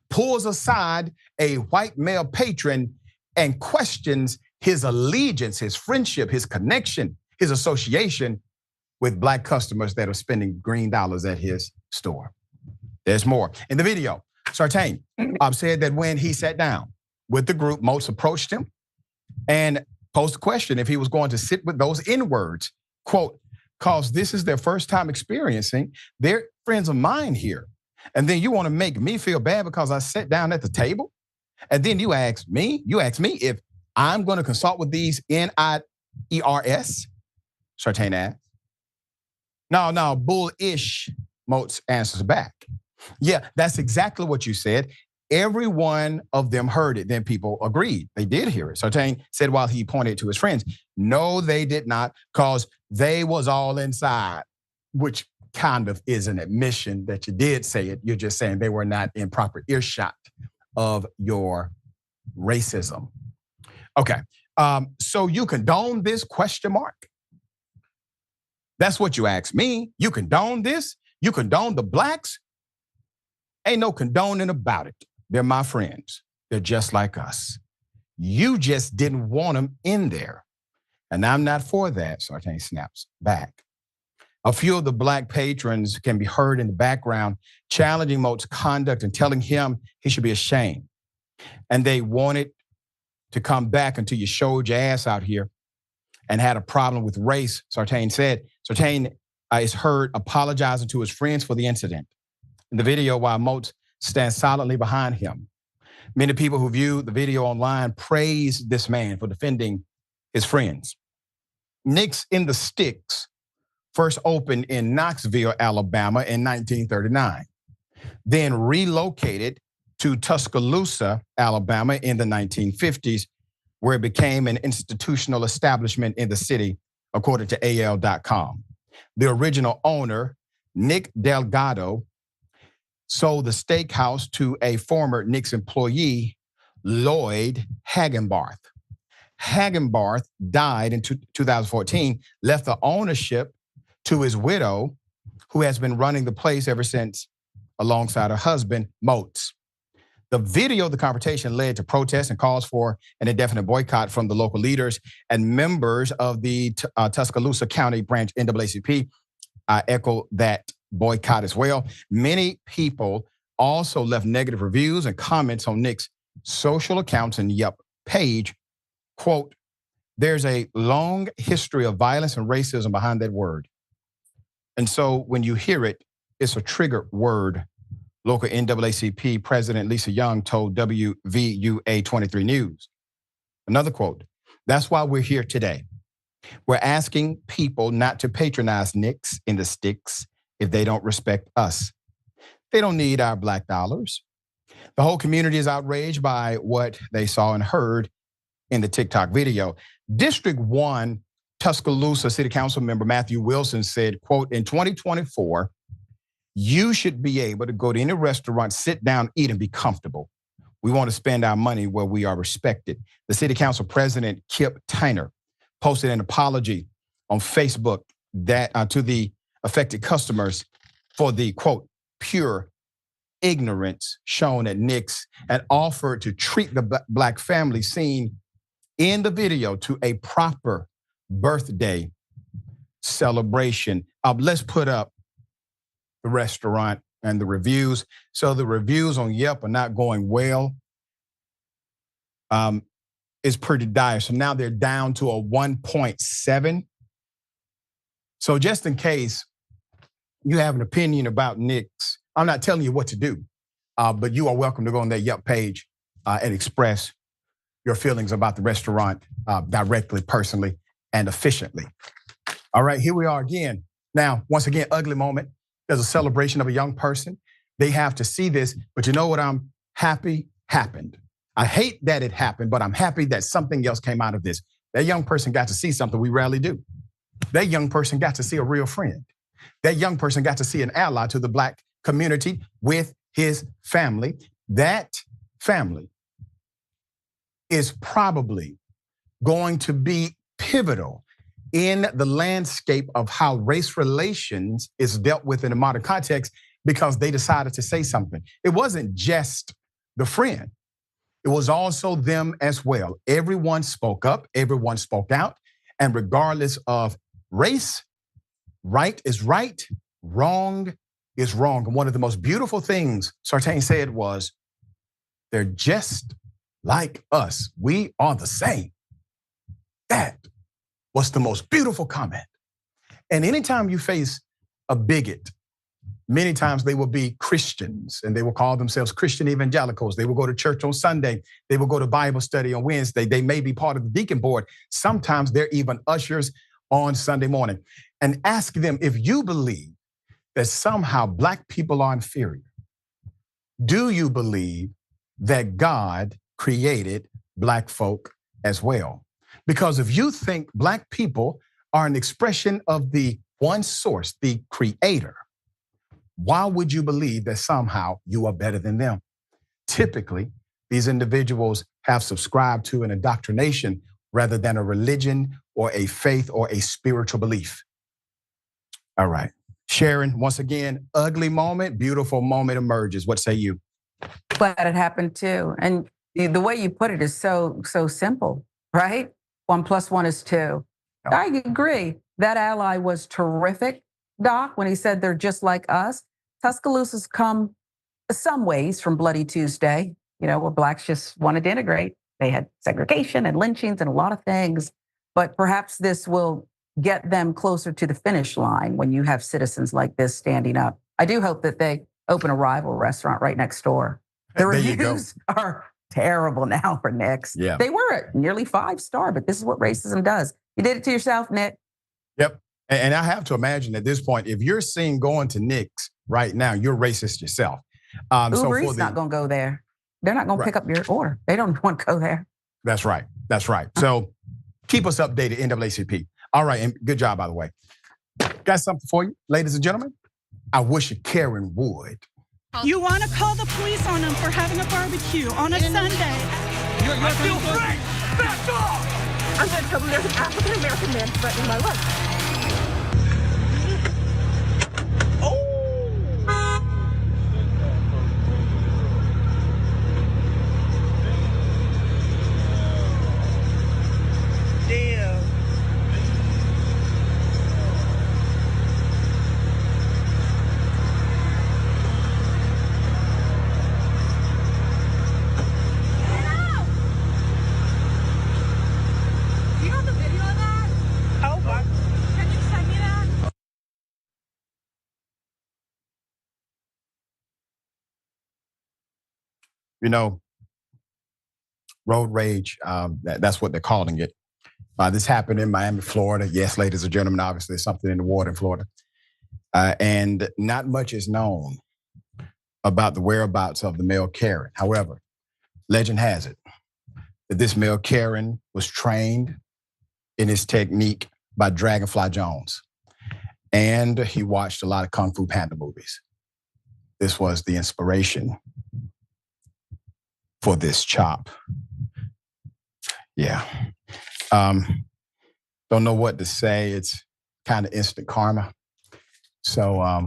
pulls aside a white male patron and questions his allegiance, his friendship, his connection, his association with black customers that are spending green dollars at his store. There's more. In the video, Sartain said that when he sat down with the group, Moultz approached him and posed a question if he was going to sit with those N-words, quote, cause this is their first time experiencing, they're friends of mine here. And then you want to make me feel bad because I sat down at the table? And then you ask me if I'm going to consult with these N-I-E-R-S? Sartain asked. No, bullish, Moultz answers back. Yeah, that's exactly what you said. Every one of them heard it. Then people agreed. They did hear it. Sartain said while he pointed to his friends, no, they did not, because they was all inside, which kind of is an admission that you did say it. You're just saying they were not in proper earshot of your racism. Okay, so you condone this, question mark? That's what you asked me. You condone this? You condone the blacks? Ain't no condoning about it. They're my friends. They're just like us. You just didn't want them in there. And I'm not for that, Sartain snaps back. A few of the black patrons can be heard in the background challenging Moultz's conduct and telling him he should be ashamed. And they wanted to come back until you showed your ass out here and had a problem with race, Sartain said. Sartain is heard apologizing to his friends for the incident. In the video, while Moultz stands silently behind him. Many people who viewed the video online praised this man for defending his friends. Nick's in the Sticks first opened in Knoxville, Alabama in 1939, then relocated to Tuscaloosa, Alabama in the 1950s, where it became an institutional establishment in the city, according to AL.com. The original owner, Nick Delgado, sold the steakhouse to a former Nick's employee, Lloyd Hagenbarth. Hagenbarth died in 2014, left the ownership to his widow, who has been running the place ever since alongside her husband, Moultz. The video of the confrontation led to protests and calls for an indefinite boycott from the local leaders and members of the Tuscaloosa County branch NAACP. I echo that boycott as well. Many people also left negative reviews and comments on Nick's social accounts and Yelp page. Quote, there's a long history of violence and racism behind that word. And so when you hear it, it's a trigger word. Local NAACP President Lisa Young told WVUA 23 News. Another quote, that's why we're here today. We're asking people not to patronize Nick's in the Sticks if they don't respect us. They don't need our black dollars. The whole community is outraged by what they saw and heard in the TikTok video. District 1 Tuscaloosa City Council member Matthew Wilson said, quote, in 2024, you should be able to go to any restaurant, sit down, eat, and be comfortable. We want to spend our money where we are respected. The city council president, Kip Tyner, posted an apology on Facebook that to the affected customers for the, quote, pure ignorance shown at Nick's and offered to treat the black family seen in the video to a proper birthday celebration. Let's put up the restaurant and the reviews. So the reviews on Yelp are not going well. It's pretty dire. So now they're down to a 1.7. So just in case you have an opinion about Nick's, I'm not telling you what to do, but you are welcome to go on their Yelp page and express your feelings about the restaurant directly, personally, and efficiently. All right, here we are again. Now, once again, ugly moment. There's a celebration of a young person. They have to see this, but you know what? I'm happy happened. I hate that it happened, but I'm happy that something else came out of this. That young person got to see something we rarely do. That young person got to see a real friend. That young person got to see an ally to the black community with his family. That family is probably going to be pivotal in the landscape of how race relations is dealt with in a modern context because they decided to say something. It wasn't just the friend. It was also them as well. Everyone spoke up, everyone spoke out, and regardless of race, right is right, wrong is wrong. And one of the most beautiful things Sartain said was, they're just like us. We are the same. That was the most beautiful comment. And anytime you face a bigot, many times they will be Christians and they will call themselves Christian evangelicals. They will go to church on Sunday. They will go to Bible study on Wednesday. They may be part of the deacon board. Sometimes they're even ushers on Sunday morning. And ask them, if you believe that somehow black people are inferior, do you believe that God created black folk as well? Because if you think black people are an expression of the one source, the creator, why would you believe that somehow you are better than them? Typically, these individuals have subscribed to an indoctrination rather than a religion or a faith or a spiritual belief. All right. Sharon, once again, ugly moment, beautiful moment emerges. What say you? Glad it happened too. And the way you put it is so simple, right? 1 + 1 is 2. I agree. That ally was terrific, Doc, when he said they're just like us. Tuscaloosa's come some ways from Bloody Tuesday, where blacks just wanted to integrate. They had segregation and lynchings and a lot of things. But perhaps this will get them closer to the finish line when you have citizens like this standing up. I do hope that they open a rival restaurant right next door. The reviews are terrible now for Nick's. Yeah. They were at nearly 5-star, but this is what racism does. You did it to yourself, Nick. Yep. And I have to imagine at this point, if you're seen going to Nick's right now, you're racist yourself. Uber Eats not going to go there. They're not going to pick up your order. They don't want to go there. That's right. That's right. So keep us updated, NAACP. All right, and good job, by the way. Got something for you, ladies and gentlemen. I wish Karen would. You want to call the police on them for having a barbecue on a Sunday. I feel free! Back off! I'm going to tell them there's an African-American man threatening my life. Road rage, that's what they're calling it. This happened in Miami, Florida. Yes, ladies and gentlemen, obviously there's something in the water in Florida. And not much is known about the whereabouts of the male Karen. However, legend has it that this male Karen was trained in his technique by Dragonfly Jones. And he watched a lot of Kung Fu Panda movies. This was the inspiration for this chop. Yeah. Don't know what to say. It's kind of instant karma. So,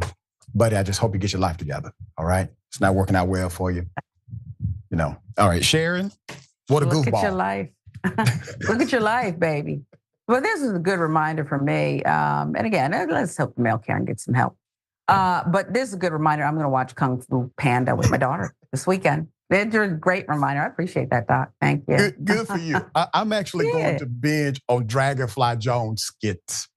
buddy, I just hope you get your life together, all right? It's not working out well for you. You know. All right, Sharon, what a Look goofball. at your life. Look at your life, baby. Well, this is a good reminder for me. And again, let's hope Mel Karen gets some help. But this is a good reminder. I'm going to watch Kung Fu Panda with my daughter this weekend. It's a great reminder. I appreciate that, Doc. Thank you. Good for you. I'm actually going to binge on Dragonfly Jones skits.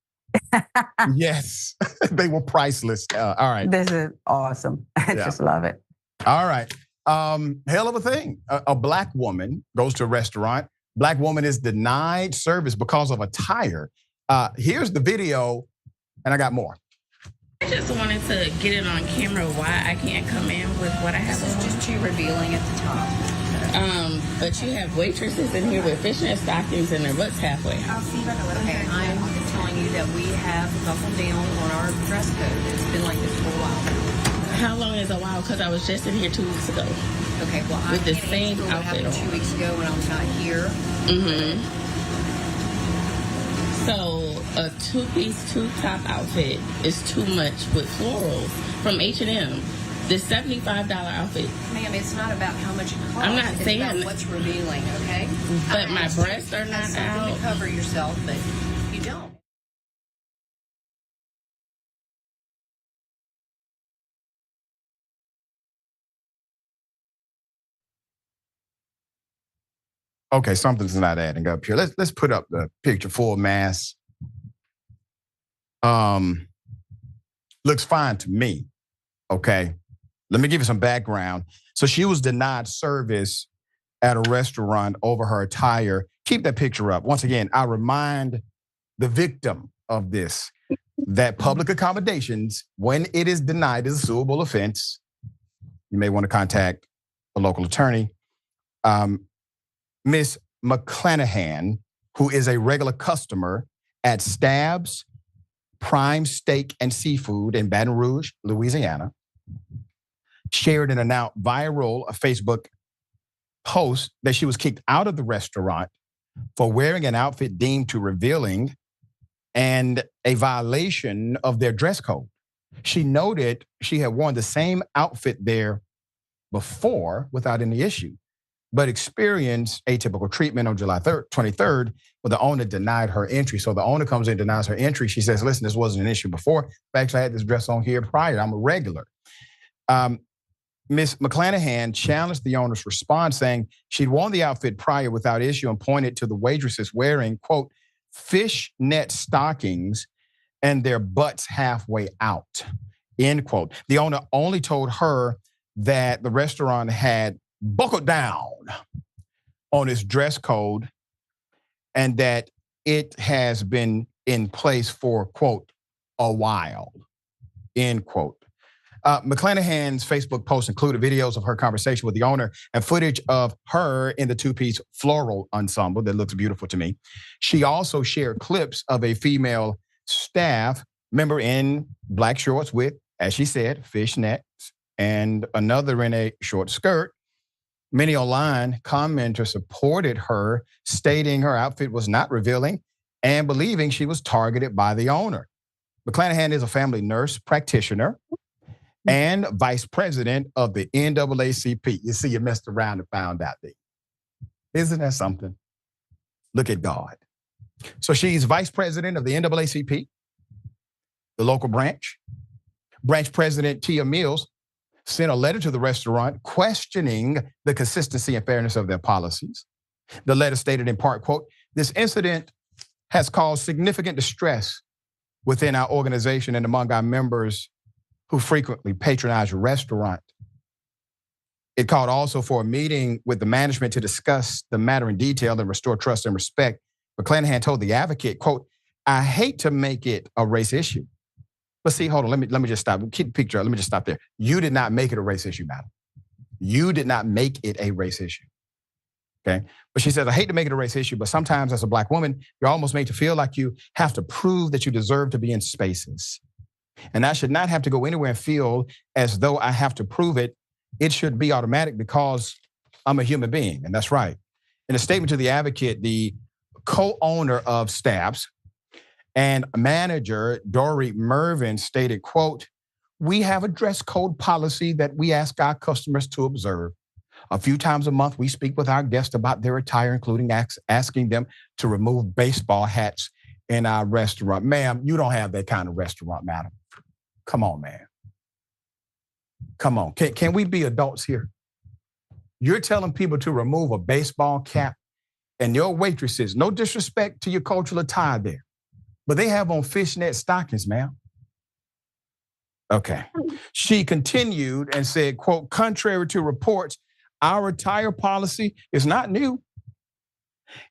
Yes, they were priceless. All right. This is awesome. I just love it. All right. Hell of a thing. A black woman goes to a restaurant. Black woman is denied service because of attire. Here's the video, and I got more. I just wanted to get it on camera why I can't come in with what I have on. This is just too revealing at the top. But you have waitresses in here with fishnet stockings and their butts halfway. Okay, I'm telling you that we have buckled down on our dress code. It's been like this for a while now. How long is a while? Because I was just in here 2 weeks ago. Okay, well, with the same outfit on. 2 weeks ago when I was not here. Mm-hmm. So a two-piece, two-top outfit is too much with florals from H&M. The $75 outfit. Ma'am, it's not about how much it costs. I'm not it's saying about what's revealing, okay? But my breasts are not out. To cover yourself, but you don't. Okay, something's not adding up here. Let's put up the picture full mass. Looks fine to me. Okay. Let me give you some background. So she was denied service at a restaurant over her attire. Keep that picture up. Once again, I remind the victim of this that public accommodations, when it is denied, is a suable offense. You may want to contact a local attorney. Miss McClanahan, who is a regular customer at Stabs Prime Steak and Seafood in Baton Rouge, Louisiana, shared in a now viral Facebook post that she was kicked out of the restaurant for wearing an outfit deemed too revealing and a violation of their dress code. She noted she had worn the same outfit there before without any issue, but experienced atypical treatment on July 23rd, where the owner denied her entry. So the owner comes in, denies her entry. She says, listen, this wasn't an issue before. In fact, I had this dress on here prior. I'm a regular. Ms. McClanahan challenged the owner's response, saying she'd worn the outfit prior without issue and pointed to the waitresses wearing, quote, fishnet stockings and their butts halfway out, end quote. The owner only told her that the restaurant had buckled down on its dress code and that it has been in place for, quote, a while, end quote. McClanahan's Facebook post included videos of her conversation with the owner and footage of her in the two-piece floral ensemble that looks beautiful to me. She also shared clips of a female staff member in black shorts with, as she said, fishnets, and another in a short skirt. Many online commenters supported her, stating her outfit was not revealing and believing she was targeted by the owner. McClanahan is a family nurse practitioner and vice president of the NAACP. You see, you messed around and found out there. Isn't that something? Look at God. So she's vice president of the NAACP, the local branch. Branch president Tia Mills sent a letter to the restaurant questioning the consistency and fairness of their policies. The letter stated in part, quote, this incident has caused significant distress within our organization and among our members who frequently patronize your restaurant. It called also for a meeting with the management to discuss the matter in detail and restore trust and respect. McClanahan told the Advocate, quote, I hate to make it a race issue. But see, hold on, let me just stop. Keep the picture up. Let me just stop there. You did not make it a race issue, madam. You did not make it a race issue. Okay? But she says, I hate to make it a race issue, but sometimes as a black woman, you're almost made to feel like you have to prove that you deserve to be in spaces. And I should not have to go anywhere and feel as though I have to prove it. It should be automatic because I'm a human being, and that's right. In a statement to the Advocate, the co-owner of Stabs and manager Dory Mervin stated, quote, we have a dress code policy that we ask our customers to observe. A few times a month, we speak with our guests about their attire, including asking them to remove baseball hats in our restaurant. Ma'am, you don't have that kind of restaurant, madam. Come on, man. Come on. Can we be adults here? You're telling people to remove a baseball cap, and your waitresses, no disrespect to your cultural attire there, but they have on fishnet stockings, ma'am. Okay. She continued and said, quote, contrary to reports, our attire policy is not new.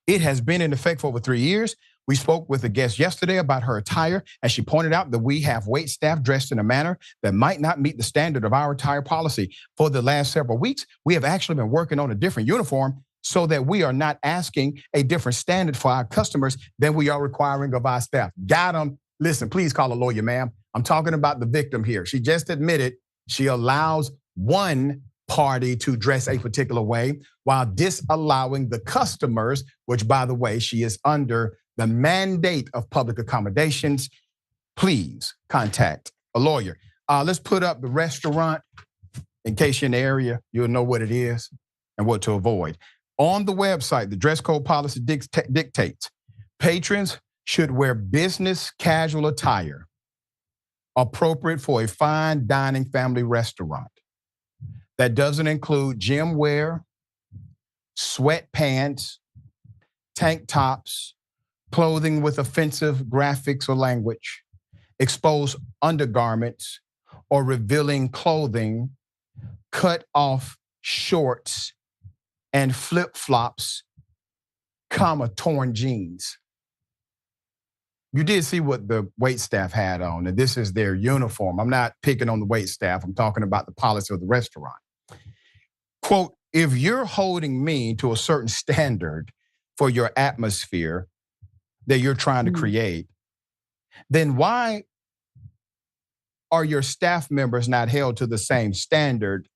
It has been in effect for over 3 years. We spoke with a guest yesterday about her attire, and she pointed out that we have wait staff dressed in a manner that might not meet the standard of our attire policy. For the last several weeks, we have actually been working on a different uniform so that we are not asking a different standard for our customers than we are requiring of our staff. Got them. Listen, please call a lawyer, ma'am. I'm talking about the victim here. She just admitted she allows one party to dress a particular way while disallowing the customers, which, by the way, she is under the mandate of public accommodations. Please contact a lawyer. Let's put up the restaurant. In case you're in the area, you'll know what it is and what to avoid. On the website, the dress code policy dictates patrons should wear business casual attire appropriate for a fine dining family restaurant. That doesn't include gym wear, sweatpants, tank tops, clothing with offensive graphics or language, exposed undergarments, or revealing clothing, cut off shorts, and flip-flops, torn jeans. You did see what the wait staff had on, and this is their uniform. I'm not picking on the wait staff. I'm talking about the policy of the restaurant. Quote, if you're holding me to a certain standard for your atmosphere that you're trying to create, then why are your staff members not held to the same standard?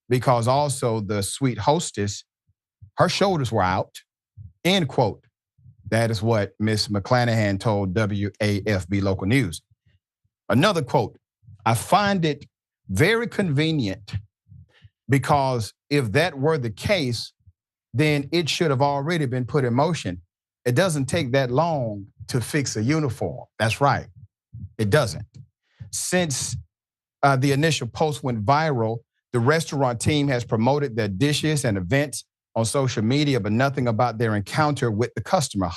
Because also the sweet hostess, her shoulders were out, end quote. That is what Ms. McClanahan told WAFB Local News. Another quote, I find it very convenient because if that were the case, then it should have already been put in motion. It doesn't take that long to fix a uniform. That's right, it doesn't. Since the initial post went viral, the restaurant team has promoted their dishes and events on social media, but nothing about their encounter with the customer.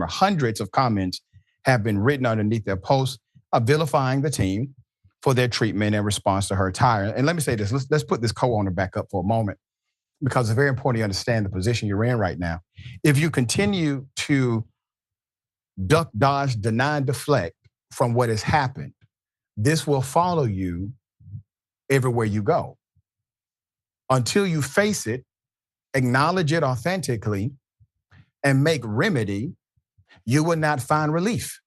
Hundreds of comments have been written underneath their posts vilifying the team for their treatment in response to her attire. And let me say this, let's put this co-owner back up for a moment, because it's very important you understand the position you're in right now. If you continue to duck, dodge, deny, deflect from what has happened, this will follow you everywhere you go. Until you face it, acknowledge it authentically, and make remedy, you will not find relief.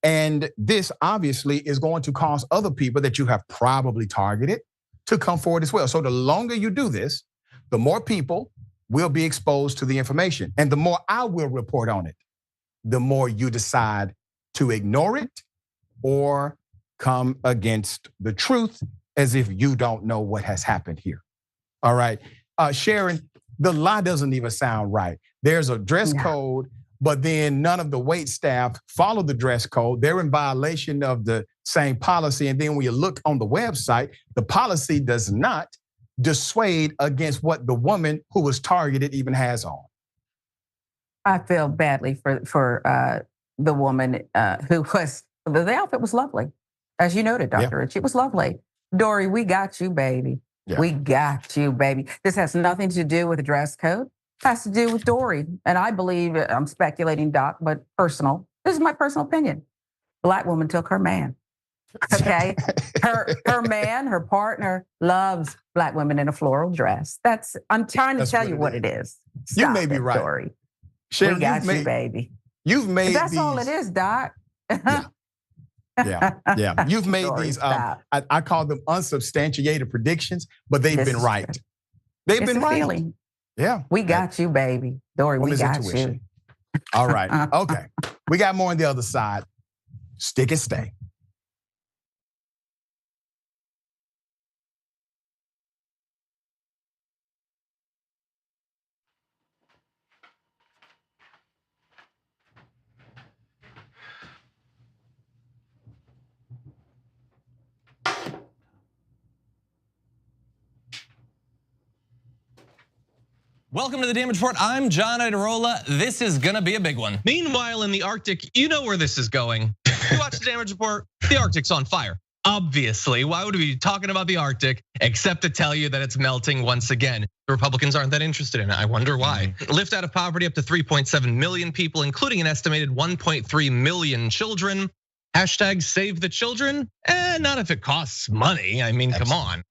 And this obviously is going to cause other people that you have probably targeted to come forward as well. So the longer you do this, the more people will be exposed to the information. And the more I will report on it, the more you decide to ignore it or come against the truth as if you don't know what has happened here. All right. Sharon, the lie doesn't even sound right. There's a dress code, but then none of the wait staff follow the dress code. They're in violation of the same policy. And then when you look on the website, the policy does not dissuade against what the woman who was targeted even has on. I feel badly for the woman who was, the outfit was lovely. As you noted, Dr. Rich, it was lovely. Dory, we got you, baby. Yeah. We got you, baby. This has nothing to do with the dress code. It has to do with Dory. And I believe, I'm speculating, Doc, but personal. This is my personal opinion. Black woman took her man. Okay? her man, her partner, loves Black women in a floral dress. I'm trying to tell you what it is. Stop you may be right. Dory. Sharon, we got you, baby. You've made That's all it is, Doc. Yeah. You've made these, I call them unsubstantiated predictions, but they've been right. They've been right. Feeling. Yeah. We got you, baby. Dory, we got you. All right. Okay. We got more on the other side. Stick and stay. Welcome to the Damage Report. I'm John Idarola. This is gonna be a big one. Meanwhile, in the Arctic, you know where this is going. You watch the Damage Report, the Arctic's on fire. Obviously, why would we be talking about the Arctic except to tell you that it's melting once again? The Republicans aren't that interested in it. I wonder why. Lift out of poverty up to 3.7 million people, including an estimated 1.3 million children. Hashtag save the children? Not if it costs money. I mean, come on.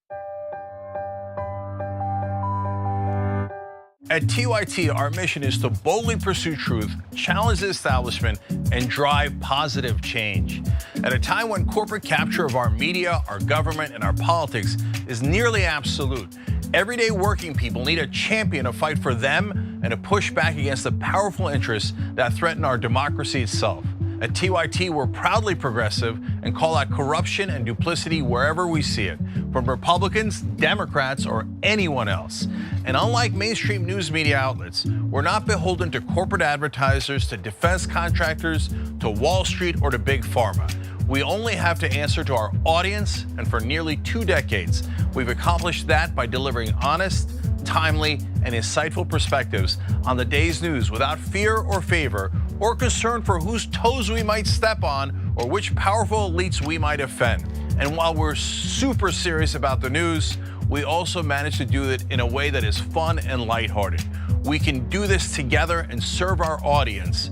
At TYT, our mission is to boldly pursue truth, challenge the establishment, and drive positive change. At a time when corporate capture of our media, our government, and our politics is nearly absolute, everyday working people need a champion to fight for them and to push back against the powerful interests that threaten our democracy itself. At TYT, we're proudly progressive and call out corruption and duplicity wherever we see it, from Republicans, Democrats, or anyone else. And unlike mainstream news media outlets, we're not beholden to corporate advertisers, to defense contractors, to Wall Street, or to big pharma. We only have to answer to our audience, and for nearly 2 decades, we've accomplished that by delivering honest, timely, and insightful perspectives on the day's news without fear or favor or concern for whose toes we might step on or which powerful elites we might offend. And while we're super serious about the news, we also manage to do it in a way that is fun and lighthearted. We can do this together and serve our audience,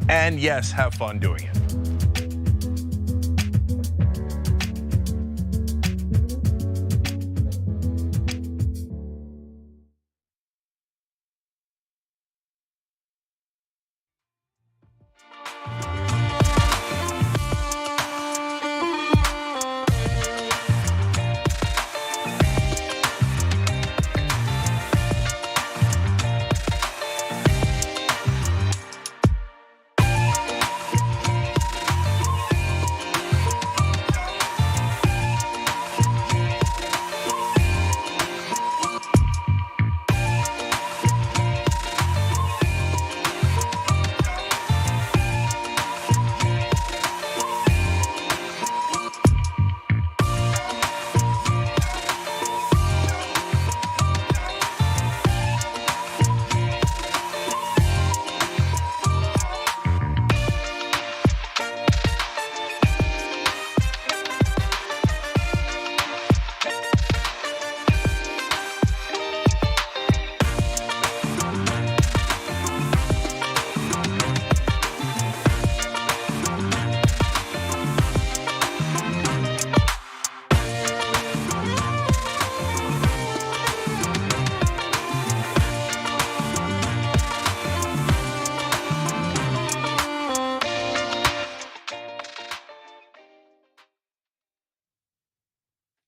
and yes, have fun doing it.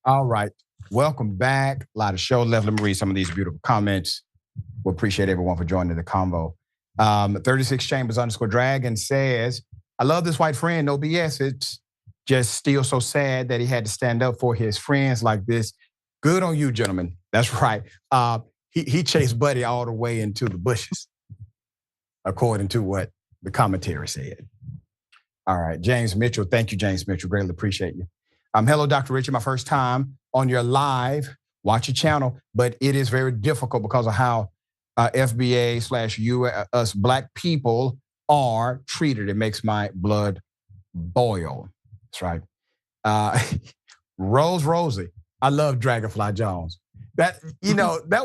All right, welcome back. A lot of show left. Let me read some of these beautiful comments. We appreciate everyone for joining the convo. 36 Chambers _ Dragon says, I love this white friend, no BS. It's just still so sad that he had to stand up for his friends like this. Good on you, gentlemen. That's right. He chased Buddy all the way into the bushes, according to what the commentary said. All right, James Mitchell. Thank you, James Mitchell. Greatly appreciate you. Hello, Dr. Richard. My first time on your live. Watch your channel, but it is very difficult because of how FBA/us Black people are treated. It makes my blood boil. That's right. Rosie. I love Dragonfly Jones. That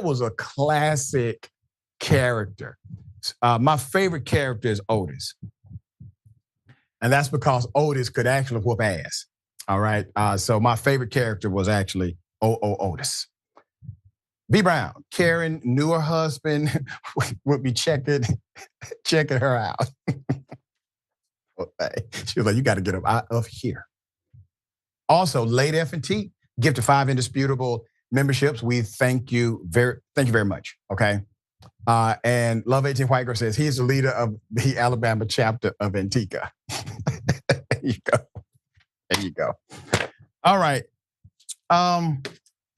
was a classic character. My favorite character is Otis, and that's because Otis could actually whoop ass. All right. So my favorite character was actually Otis. B. Brown. Karen knew her husband would be checking her out. She was like, you got to get up out of here. Also, Late F&T, gifted 5 indisputable memberships. We thank you very much. Okay. And Love 18 White Girl says he's the leader of the Alabama chapter of Antigua. There you go. All right.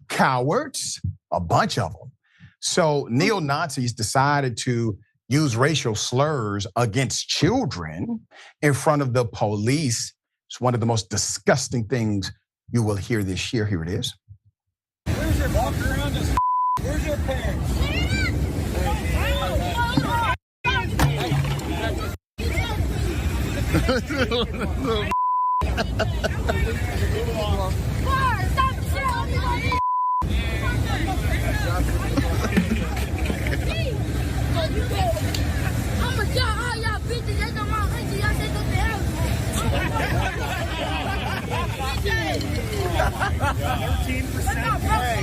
Cowards, a bunch of them. So neo-Nazis decided to use racial slurs against children in front of the police. It's one of the most disgusting things you will hear this year. Here it is. Where's your walk around this? Where's your parents?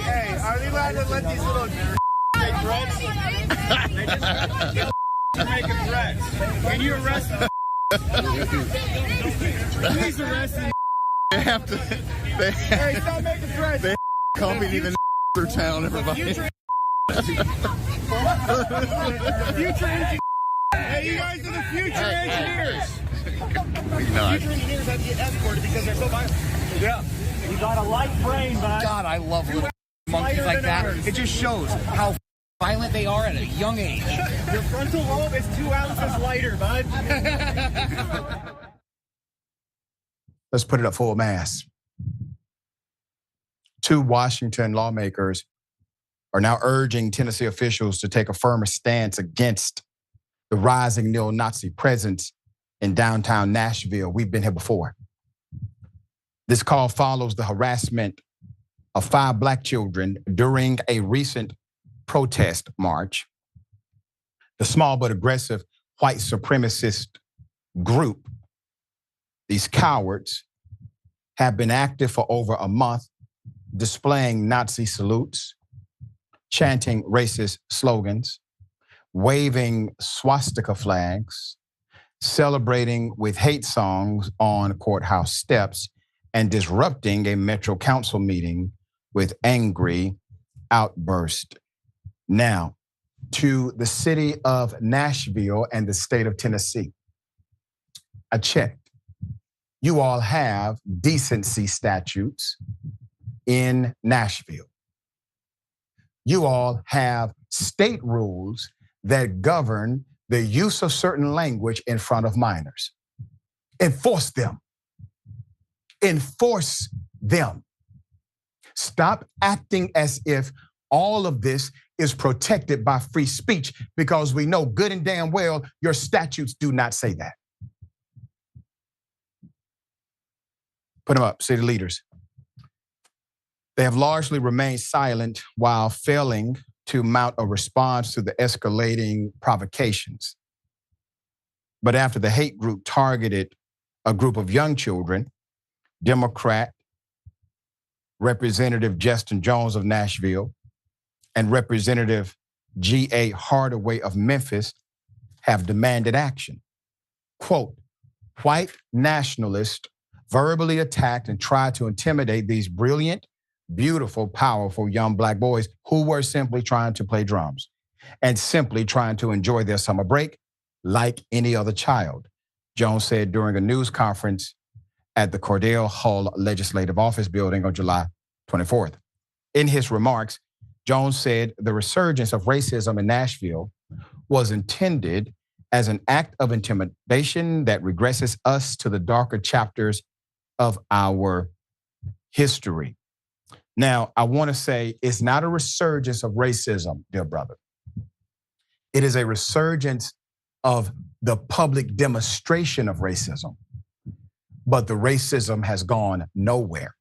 Hey, are they allowed to let these little make threats? They just making threats. Can you arrest them? Please arrest them. They have to. Hey, stop making threats. They copied even through town, everybody. The future engineers. Hey, you guys are the future engineers. Not. Future engineers have to get escorted because they're so violent. Yeah. You got a light brain, bud. God, I love little monkeys like that. It just shows how violent they are at a young age. Your frontal lobe is 2 ounces lighter, bud. Let's put it at full mass. 2 Washington lawmakers are now urging Tennessee officials to take a firmer stance against the rising neo-Nazi presence in downtown Nashville. We've been here before. This call follows the harassment of 5 Black children during a recent protest march. The small but aggressive white supremacist group, these cowards, have been active for over a month, displaying Nazi salutes, chanting racist slogans, waving swastika flags, celebrating with hate songs on courthouse steps, and disrupting a Metro Council meeting with angry outbursts. Now, to the city of Nashville and the state of Tennessee. I checked. You all have decency statutes in Nashville. You all have state rules that govern the use of certain language in front of minors. Enforce them. Enforce them. Stop acting as if all of this is protected by free speech, because we know good and damn well your statutes do not say that. Put them up, city leaders. They have largely remained silent while failing to mount a response to the escalating provocations. But after the hate group targeted a group of young children, Democrat Representative Justin Jones of Nashville and Representative G.A. Hardaway of Memphis have demanded action. Quote, white nationalists verbally attacked and tried to intimidate these brilliant, beautiful, powerful young Black boys who were simply trying to play drums and simply trying to enjoy their summer break like any other child, Jones said during a news conference at the Cordell Hull Legislative Office building on July 24th. In his remarks, Jones said the resurgence of racism in Nashville was intended as an act of intimidation that regresses us to the darker chapters of our history. Now, I want to say it's not a resurgence of racism, dear brother. It is a resurgence of the public demonstration of racism. But the racism has gone nowhere,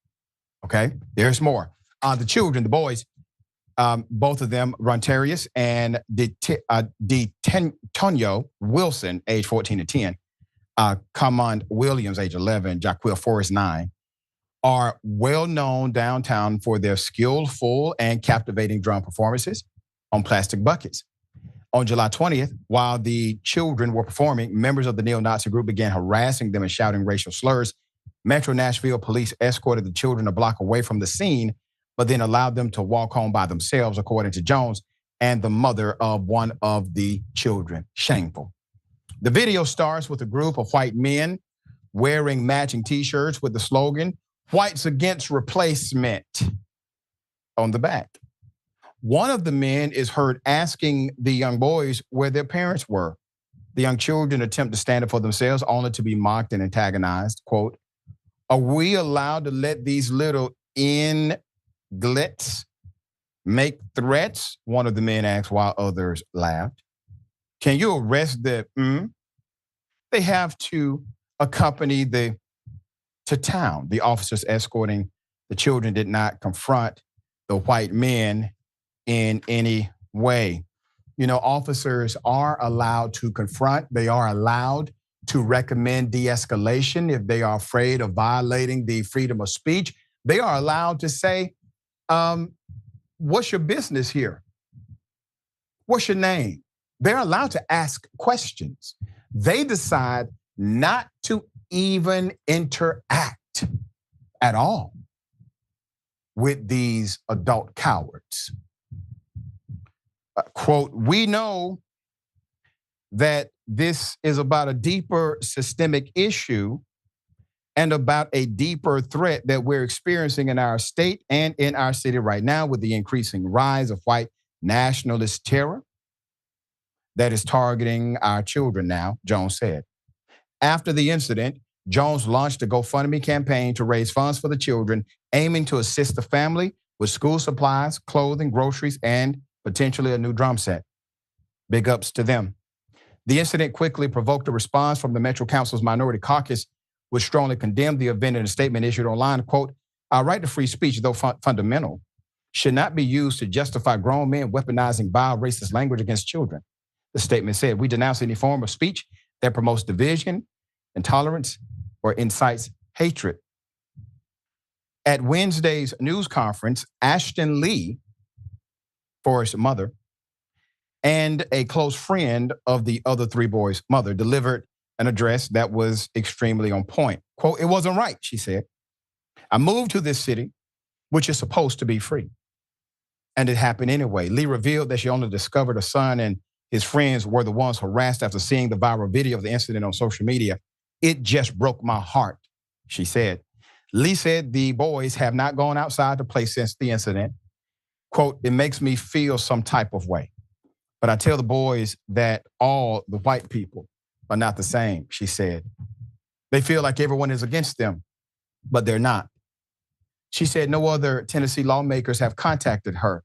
okay? There's more. The children, the boys, both of them, Rontarius and Detonio Wilson, age 14 and 10, Command Williams, age 11, Jaquil Forrest, 9, are well known downtown for their skillful and captivating drum performances on plastic buckets. On July 20th, while the children were performing, members of the neo-Nazi group began harassing them and shouting racial slurs. Metro Nashville police escorted the children a block away from the scene, but then allowed them to walk home by themselves, according to Jones and the mother of one of the children. Shameful. The video starts with a group of white men wearing matching t-shirts with the slogan, "Whites Against Replacement," on the back. One of the men is heard asking the young boys where their parents were. The young children attempt to stand up for themselves, only to be mocked and antagonized. Quote, "Are we allowed to let these little inglets make threats? One of the men asked while others laughed. Can you arrest the They have to accompany to town. The officers escorting the children did not confront the white men in any way. You know, officers are allowed to confront. They are allowed to recommend de-escalation if they are afraid of violating the freedom of speech. They are allowed to say, what's your business here? What's your name? They're allowed to ask questions. They decide not to even interact at all with these adult cowards. Quote, we know that this is about a deeper systemic issue and about a deeper threat that we're experiencing in our state and in our city right now with the increasing rise of white nationalist terror that is targeting our children now, Jones said. After the incident, Jones launched a GoFundMe campaign to raise funds for the children, aiming to assist the family with school supplies, clothing, groceries, and potentially a new drum set. Big ups to them. The incident quickly provoked a response from the Metro Council's Minority Caucus, which strongly condemned the event in a statement issued online. Quote, our right to free speech, though fundamental, should not be used to justify grown men weaponizing vile racist language against children. The statement said, we denounce any form of speech that promotes division, intolerance, or incites hatred. At Wednesday's news conference, Ashton Lee, Forrest's mother, and a close friend of the other three boys' mother delivered an address that was extremely on point. Quote, it wasn't right, she said. I moved to this city, which is supposed to be free. And it happened anyway. Lee revealed that she only discovered her son and his friends were the ones harassed after seeing the viral video of the incident on social media. It just broke my heart, she said. Lee said the boys have not gone outside to play since the incident. Quote, it makes me feel some type of way. But I tell the boys that all the white people are not the same, she said. They feel like everyone is against them, but they're not. She said no other Tennessee lawmakers have contacted her,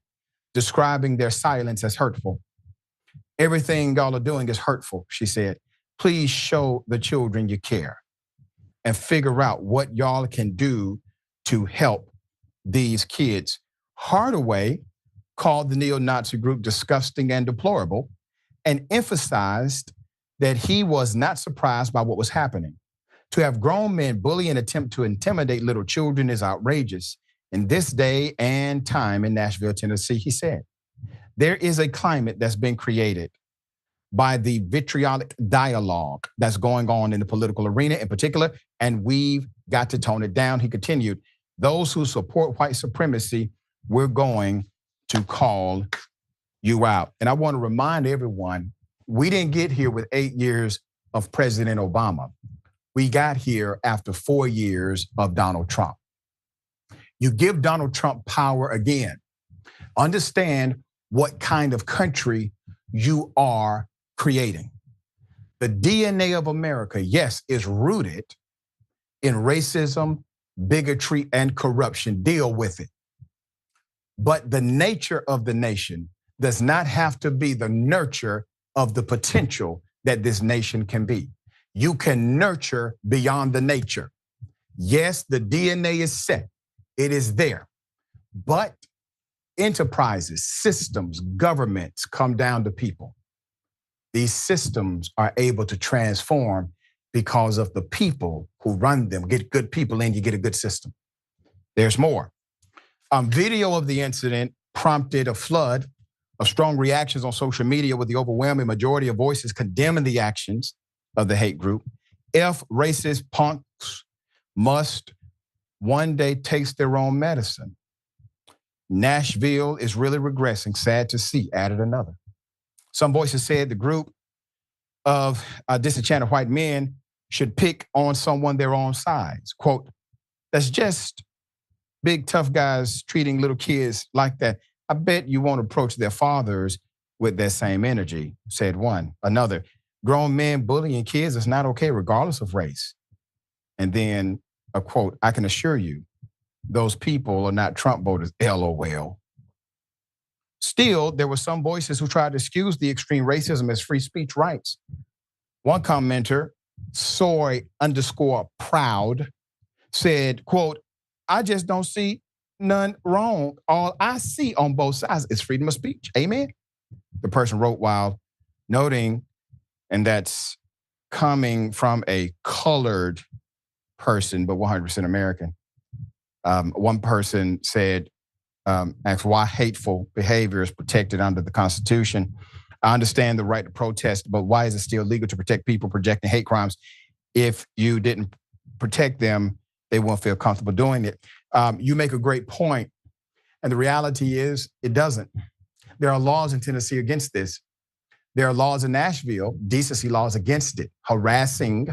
describing their silence as hurtful. Everything y'all are doing is hurtful, she said. Please show the children you care and figure out what y'all can do to help these kids. Hardaway called the neo-Nazi group disgusting and deplorable and emphasized that he was not surprised by what was happening. To have grown men bully and attempt to intimidate little children is outrageous. In this day and time in Nashville, Tennessee, he said, there is a climate that's been created by the vitriolic dialogue that's going on in the political arena in particular, and we've got to tone it down. He continued, those who support white supremacy, we're going to call you out. And I want to remind everyone, we didn't get here with 8 years of President Obama. We got here after 4 years of Donald Trump. You give Donald Trump power again. Understand what kind of country you are creating. The DNA of America, yes, is rooted in racism, bigotry, and corruption. Deal with it. But the nature of the nation does not have to be the nurture of the potential that this nation can be. You can nurture beyond the nature. Yes, the DNA is set. It is there. But enterprises, systems, governments come down to people. These systems are able to transform because of the people who run them. Get good people in, you get a good system. There's more. Video of the incident prompted a flood of strong reactions on social media, with the overwhelming majority of voices condemning the actions of the hate group. If racist punks must one day taste their own medicine. Nashville is really regressing, sad to see, added another. Some voices said the group of disenchanted white men should pick on someone their own size. Quote, that's just big tough guys treating little kids like that. I bet you won't approach their fathers with that same energy, said one. Another, grown men bullying kids is not okay regardless of race. And then a quote, I can assure you, those people are not Trump voters, LOL. Still, there were some voices who tried to excuse the extreme racism as free speech rights. One commenter, soy_proud, said, quote, I just don't see none wrong. All I see on both sides is freedom of speech. Amen. The person wrote while noting, and that's coming from a colored person, but 100% American. One person said, asked why hateful behavior is protected under the Constitution. I understand the right to protest, but why is it still legal to protect people projecting hate crimes? If you didn't protect them, they won't feel comfortable doing it. You make a great point, and the reality is it doesn't. There are laws in Tennessee against this. There are laws in Nashville, decency laws against it, harassing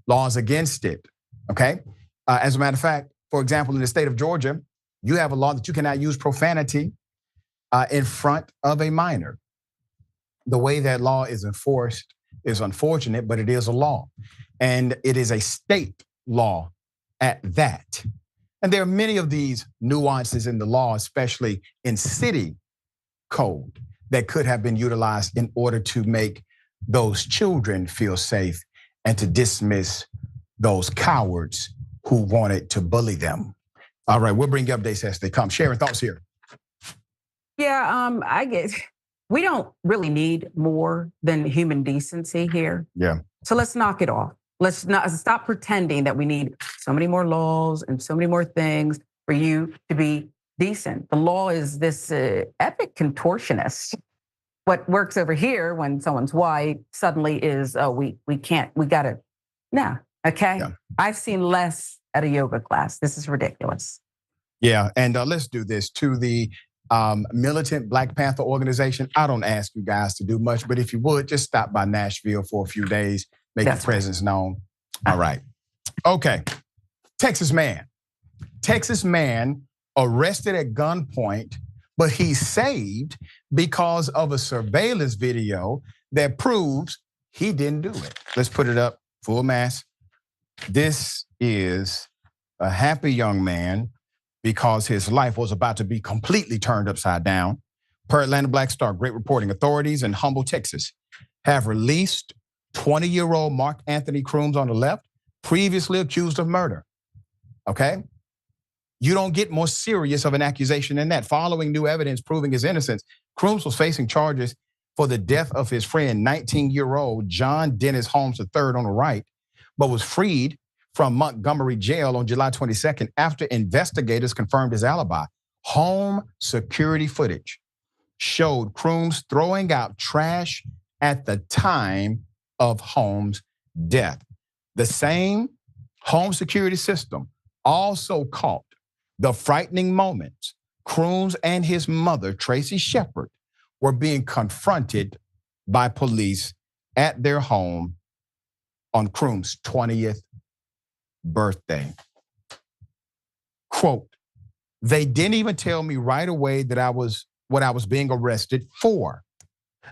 laws against it, okay? As a matter of fact, for example, in the state of Georgia, you have a law that you cannot use profanity in front of a minor. The way that law is enforced is unfortunate, but it is a law. And it is a state law at that. And there are many of these nuances in the law, especially in city code, that could have been utilized in order to make those children feel safe and to dismiss those cowards who wanted to bully them. All right, we'll bring you updates as they come. Sharon, thoughts here? Yeah, I guess we don't really need more than human decency here. Yeah. So let's knock it off. Let's not stop pretending that we need so many more laws and so many more things for you to be decent. The law is this epic contortionist. What works over here when someone's white suddenly is, we gotta, no, okay? Yeah. I've seen less at a yoga class. This is ridiculous. Yeah, and let's do this. To the militant Black Panther organization, I don't ask you guys to do much, but if you would, just stop by Nashville for a few days, make your presence known. All right. Okay. Texas man arrested at gunpoint, but he's saved because of a surveillance video that proves he didn't do it. Let's put it up full mass. This is a happy young man because his life was about to be completely turned upside down. Per Atlanta Black Star, great reporting. Authorities in Humble, Texas have released 20-year-old Mark Anthony Crooms on the left, previously accused of murder. Okay? You don't get more serious of an accusation than that. Following new evidence proving his innocence, Crooms was facing charges for the death of his friend, 19-year-old John Dennis Holmes III on the right, but was freed from Montgomery jail on July 22nd after investigators confirmed his alibi. Home security footage showed Crooms throwing out trash at the time of Holmes' death. The same home security system also caught the frightening moments Crooms and his mother, Tracy Shepard, were being confronted by police at their home on Crooms' 20th birthday. Quote, they didn't even tell me right away that what I was being arrested for.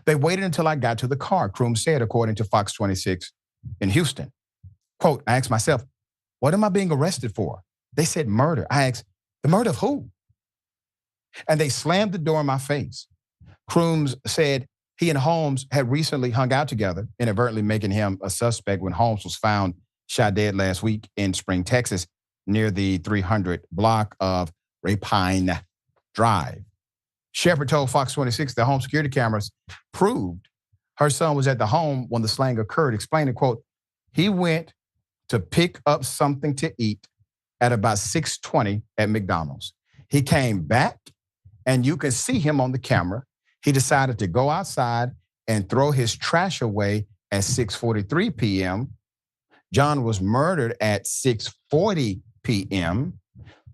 They waited until I got to the car, Crooms said, according to Fox 26 in Houston. Quote, I asked myself, what am I being arrested for? They said murder. I asked, the murder of who? And they slammed the door in my face. Crooms said he and Holmes had recently hung out together, inadvertently making him a suspect when Holmes was found shot dead last week in Spring, Texas, near the 300 block of Rapine Drive. Shepard told Fox 26 the home security cameras proved her son was at the home when the slaying occurred, explaining, quote, he went to pick up something to eat at about 6:20 at McDonald's. He came back and you can see him on the camera. He decided to go outside and throw his trash away at 6:43 p.m. John was murdered at 6:40 p.m.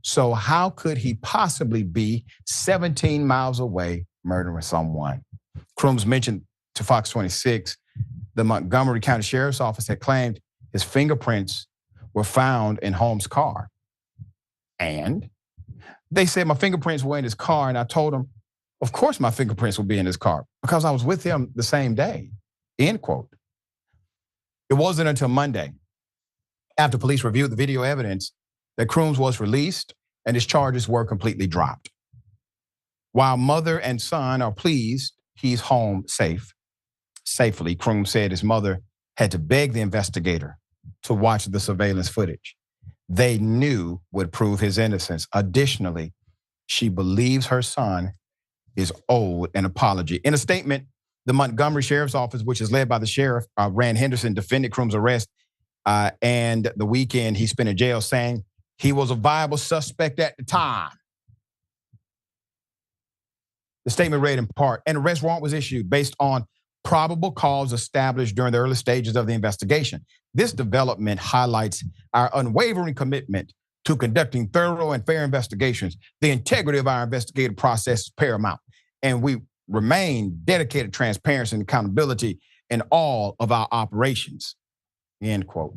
So how could he possibly be 17 miles away murdering someone? Crooms mentioned to Fox 26, the Montgomery County Sheriff's Office had claimed his fingerprints were found in Holmes' car. And they said my fingerprints were in his car, and I told him, of course my fingerprints will be in his car because I was with him the same day, end quote. It wasn't until Monday, after police reviewed the video evidence, that Crooms was released and his charges were completely dropped. While mother and son are pleased he's home safely, Kroom said his mother had to beg the investigator to watch the surveillance footage they knew would prove his innocence. Additionally, she believes her son is owed an apology. In a statement, the Montgomery Sheriff's Office, which is led by the sheriff, Rand Henderson, defended Kroom's arrest and the weekend he spent in jail, saying he was a viable suspect at the time. The statement read in part, an arrest warrant was issued based on probable cause established during the early stages of the investigation. This development highlights our unwavering commitment to conducting thorough and fair investigations. The integrity of our investigative process is paramount, and we remain dedicated to transparency and accountability in all of our operations, end quote.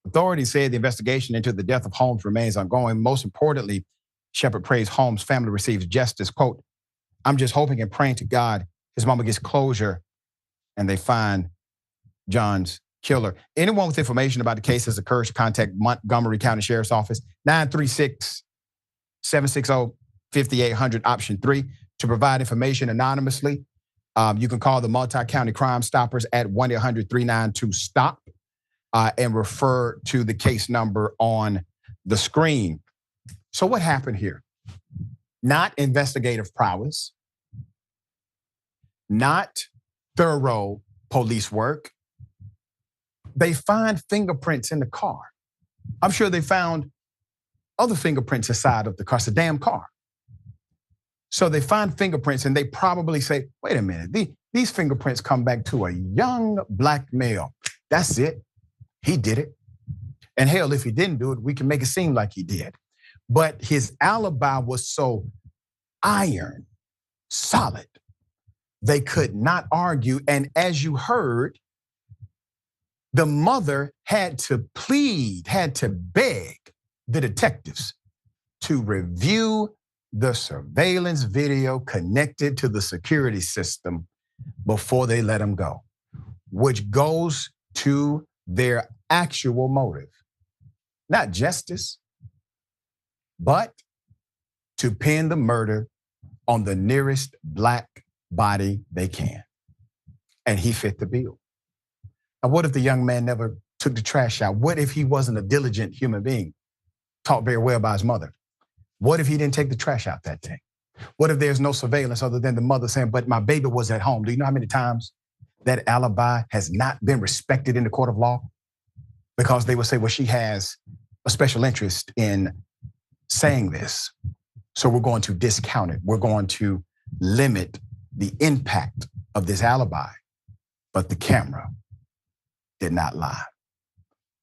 Authorities said the investigation into the death of Holmes remains ongoing. Most importantly, Shepard prays Holmes' family receives justice. Quote, I'm just hoping and praying to God his mama gets closure and they find John's killer. Anyone with information about the case has occurred to contact Montgomery County Sheriff's Office, 936-760-5800, option 3, to provide information anonymously. You can call the Multi-County Crime Stoppers at 1-800-392-STOP and refer to the case number on the screen. So what happened here? Not investigative prowess, not thorough police work. They find fingerprints in the car. I'm sure they found other fingerprints inside of the car. It's a damn car. So they find fingerprints and they probably say, wait a minute, these fingerprints come back to a young black male. That's it. He did it. And hell, if he didn't do it, we can make it seem like he did. But his alibi was so iron, solid, they could not argue. And as you heard, the mother had to plead, had to beg the detectives to review the surveillance video connected to the security system before they let him go, which goes to their actual motive. Not justice, but to pin the murder on the nearest black body they can. And he fit the bill. Now, what if the young man never took the trash out? What if he wasn't a diligent human being, taught very well by his mother? What if he didn't take the trash out that day? What if there's no surveillance other than the mother saying, but my baby was at home? Do you know how many times that alibi has not been respected in the court of law? Because they would say, well, she has a special interest in saying this, so we're going to discount it. We're going to limit the impact of this alibi. But the camera did not lie.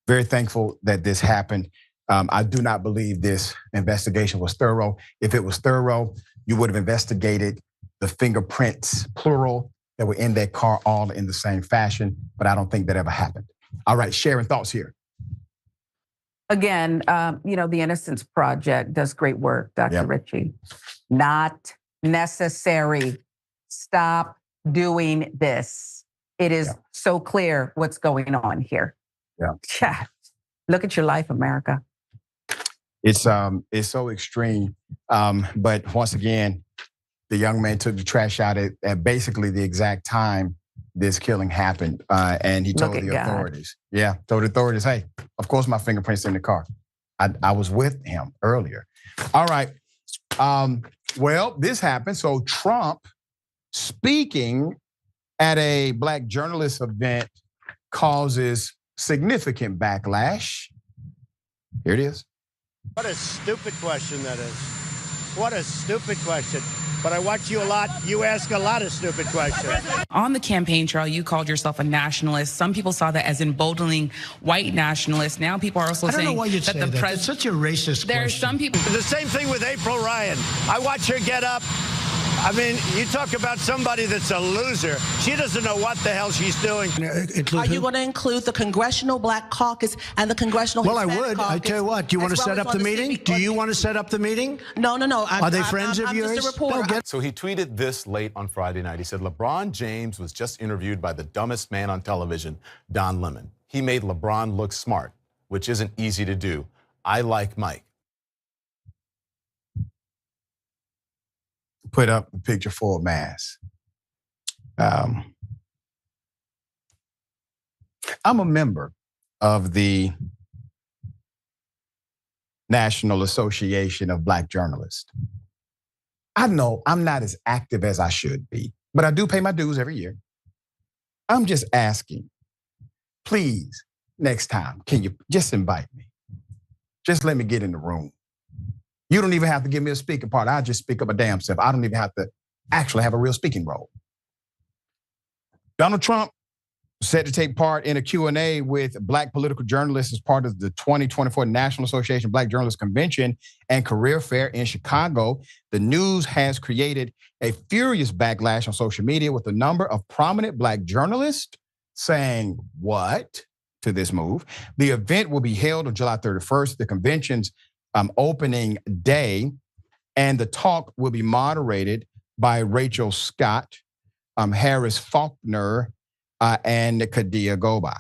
Very thankful that this happened. I do not believe this investigation was thorough. If it was thorough, you would have investigated the fingerprints, plural, that were in that car all in the same fashion, but I don't think that ever happened. All right, Sharon, thoughts here. Again, the Innocence Project does great work, Dr. Ritchie. Not necessary. Stop doing this. It is so clear what's going on here. Yeah. Look at your life, America. It's so extreme. But once again, the young man took the trash out at basically the exact time this killing happened. And he told the authorities. Yeah, told the authorities, hey, of course my fingerprints in the car. I was with him earlier. All right. Well, this happened. So Trump speaking at a black journalist event causes significant backlash. Here it is. What a stupid question that is. What a stupid question. But I watch you a lot. You ask a lot of stupid questions. On the campaign trail, you called yourself a nationalist. Some people saw that as emboldening white nationalists. Now people are also saying I don't know why you'd that say the that. president. It's such a racist There are question. some people. The same thing with April Ryan. I watch her get up. I mean, you talk about somebody that's a loser. She doesn't know what the hell she's doing. Are you going to include the Congressional Black Caucus and the Congressional Well, I Hispanic would. Caucus? I tell you what. Do you want to set up the meeting? Do you want to set up the meeting? No. Are they friends of yours? I'm just a reporter. So he tweeted this late on Friday night. He said, LeBron James was just interviewed by the dumbest man on television, Don Lemon. He made LeBron look smart, which isn't easy to do. I like Mike. put up a picture for a mask. I'm a member of the National Association of Black Journalists. I know I'm not as active as I should be, but I do pay my dues every year. I'm just asking, please, next time, can you just invite me? Just let me get in the room. You don't even have to give me a speaking part. I'll just speak up a damn self. I don't even have to actually have a real speaking role. Donald Trump set to take part in a Q&A with Black political journalists as part of the 2024 National Association of Black Journalists Convention and Career Fair in Chicago. The news has created a furious backlash on social media with a number of prominent Black journalists saying what to this move. The event will be held on July 31st, the convention's opening day, and the talk will be moderated by Rachel Scott, Harris Faulkner, and Kadia Goba.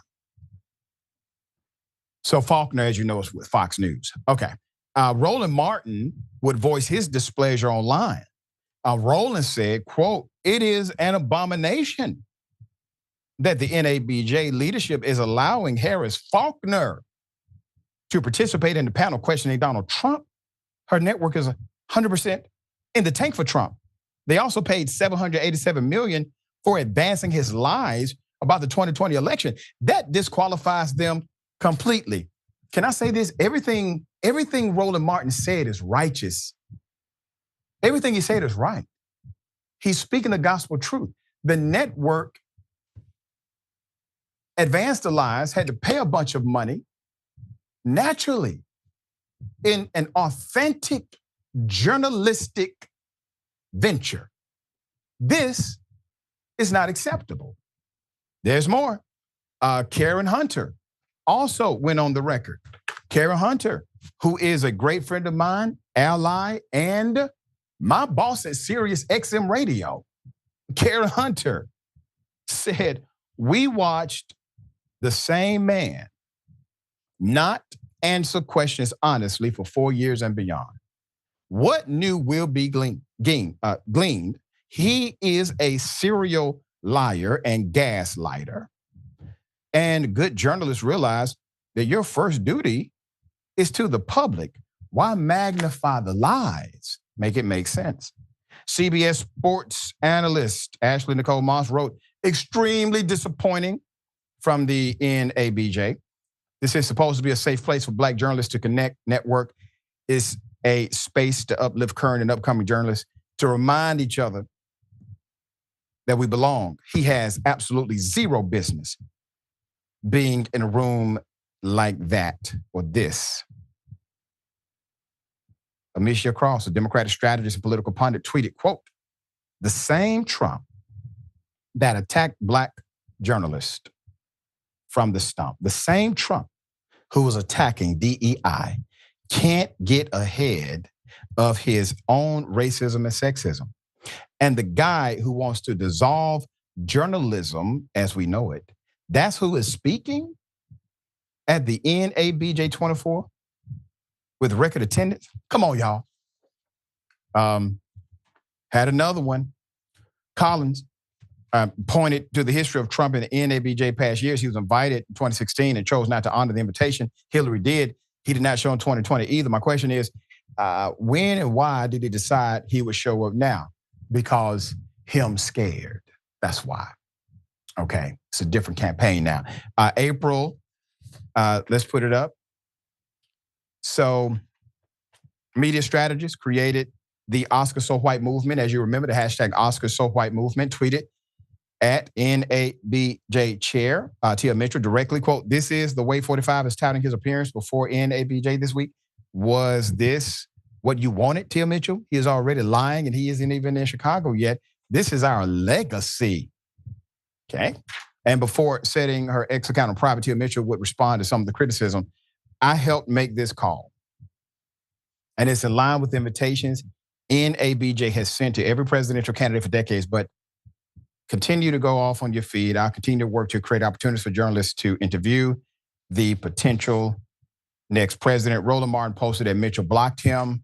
So Faulkner, as you know, is with Fox News. Okay. Roland Martin would voice his displeasure online. Roland said, quote, "It is an abomination that the NABJ leadership is allowing Harris Faulkner to participate in the panel questioning Donald Trump. Her network is 100% in the tank for Trump. They also paid $787 million for advancing his lies about the 2020 election. That disqualifies them completely." Can I say this? Everything Roland Martin said is righteous. Everything he said is right. He's speaking the gospel truth. The network advanced the lies, had to pay a bunch of money, naturally, in an authentic journalistic venture. This is not acceptable. There's more. Karen Hunter also went on the record. Karen Hunter, who is a great friend of mine, ally, and my boss at Sirius XM Radio. Karen Hunter said, "We watched the same man not answer questions honestly for 4 years and beyond. What new will be gleaned? He is a serial liar and gaslighter. And good journalists realize that your first duty is to the public. Why magnify the lies? Make it make sense." CBS sports analyst Ashley Nicole Moss wrote, "Extremely disappointing from the NABJ. This is supposed to be a safe place for Black journalists to connect, network. It's a space to uplift current and upcoming journalists, to remind each other that we belong. He has absolutely zero business being in a room like that or this." Amicia Cross, a Democratic strategist and political pundit, tweeted, quote, "The same Trump that attacked Black journalists from the stump, the same Trump who was attacking DEI, can't get ahead of his own racism and sexism. And the guy who wants to dissolve journalism as we know it, that's who is speaking at the NABJ 24 with record attendance. Come on, y'all." Had another one. Collins pointed to the history of Trump in the NABJ past years. He was invited in 2016 and chose not to honor the invitation. Hillary did. He did not show in 2020 either. My question is, when and why did he decide he would show up now? Because him scared. That's why. Okay, it's a different campaign now. April, let's put it up. So, media strategists created the Oscar So White movement. As you remember, the hashtag Oscar So White movement, tweeted at NABJ chair, Tia Mitchell, directly, quote, "This is the way 45 is touting his appearance before NABJ this week. Was this what you wanted, Tia Mitchell? He is already lying and he isn't even in Chicago yet. This is our legacy." Okay. And before setting her X account on private, Tia Mitchell would respond to some of the criticism. "I helped make this call, and it's in line with the invitations NABJ has sent to every presidential candidate for decades, but continue to go off on your feed. I'll continue to work to create opportunities for journalists to interview the potential next president." Roland Martin posted that Mitchell blocked him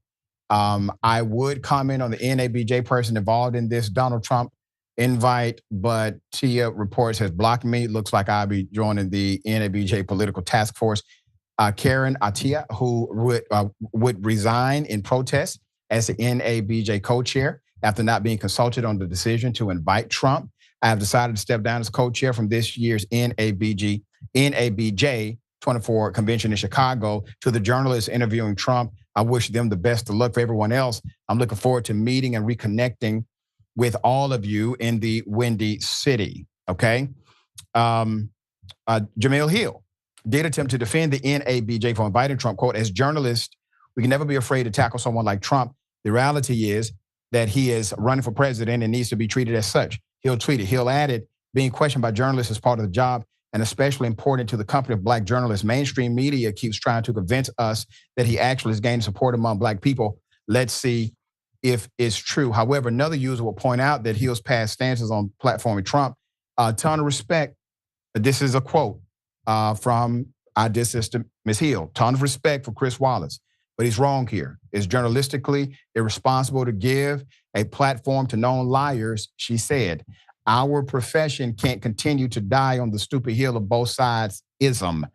I would comment on the NABJ person involved in this Donald Trump invite, but Tia reports has blocked me. Looks like I'll be joining the NABJ political task force. Karen Atia, who would resign in protest as the NABJ co-chair after not being consulted on the decision to invite Trump. I have decided to step down as co-chair from this year's NABJ 24 convention in Chicago. To the journalists interviewing Trump, I wish them the best of luck. For everyone else, I'm looking forward to meeting and reconnecting with all of you in the Windy City, okay? Jamil Hill did attempt to defend the NABJ for inviting Trump, quote, as journalists, we can never be afraid to tackle someone like Trump. The reality is that he is running for president and needs to be treated as such. Hill tweeted. Hill added, being questioned by journalists is part of the job and especially important to the company of Black journalists. Mainstream media keeps trying to convince us that he actually is gaining support among Black people. Let's see if it's true. However, another user will point out that Hill's past stances on platforming Trump, a ton of respect. This is a quote from our dear sister, Ms. Hill. Ton of respect for Chris Wallace, but he's wrong here. It's journalistically irresponsible to give a platform to known liars, she said. Our profession can't continue to die on the stupid hill of both sides ism.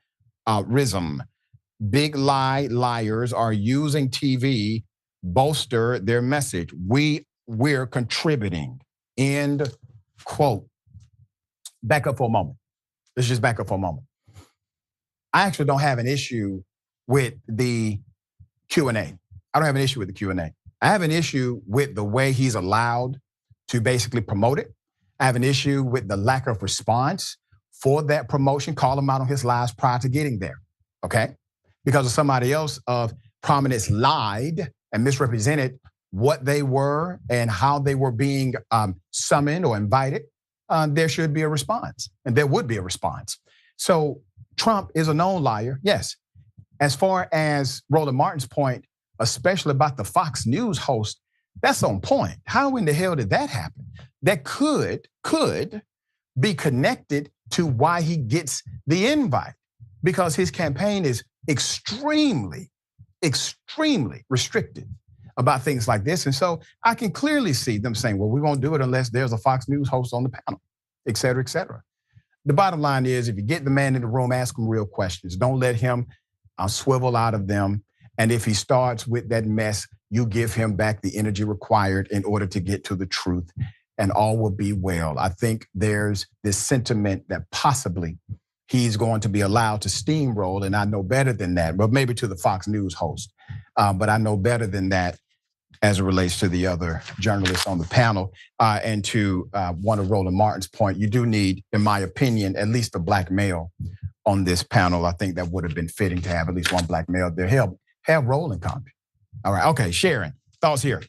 Big liars are using TV bolster their message. We're contributing. End quote. Back up for a moment. Let's just back up for a moment. I actually don't have an issue with the Q&A. I don't have an issue with the Q&A. I have an issue with the way he's allowed to basically promote it. I have an issue with the lack of response for that promotion. Call him out on his lies prior to getting there, okay? Because of somebody else of prominence lied and misrepresented what they were and how they were being summoned or invited, there should be a response, and there would be a response. So Trump is a known liar, yes. As far as Roland Martin's point, especially about the Fox News host, that's on point. How in the hell did that happen? That could be connected to why he gets the invite, because his campaign is extremely restricted about things like this. And so I can clearly see them saying, well, we won't do it unless there's a Fox News host on the panel, et cetera, et cetera. The bottom line is, if you get the man in the room, ask him real questions. Don't let him swivel out of them. And if he starts with that mess, you give him back the energy required in order to get to the truth, and all will be well. I think there's this sentiment that possibly he's going to be allowed to steamroll, and I know better than that, but maybe to the Fox News host. But I know better than that as it relates to the other journalists on the panel. And to one of Roland Martin's point, you do need, in my opinion, at least a Black male on this panel. I think that would have been fitting to have at least one Black male there. Have Roland comment. All right, okay, Sharon, thoughts here.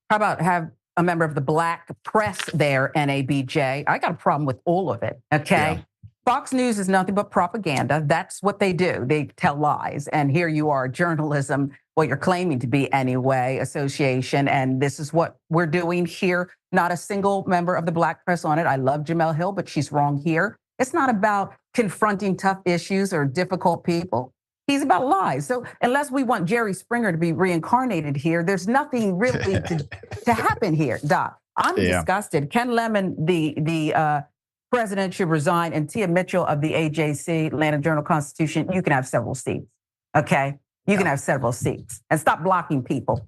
How about have a member of the Black press there, NABJ? I got a problem with all of it, okay? Yeah. Fox News is nothing but propaganda. That's what they do. They tell lies. And here you are, journalism, what you're claiming to be anyway, association. And this is what we're doing here. Not a single member of the Black press on it. I love Jamel Hill, but she's wrong here. It's not about confronting tough issues or difficult people. He's about lies. So unless we want Jerry Springer to be reincarnated here, there's nothing really to happen here, Doc. I'm disgusted. Ken Lemon, the president, should resign, and Tia Mitchell of the AJC, Atlanta Journal-Constitution, you can have several seats, okay? You can have several seats, and stop blocking people.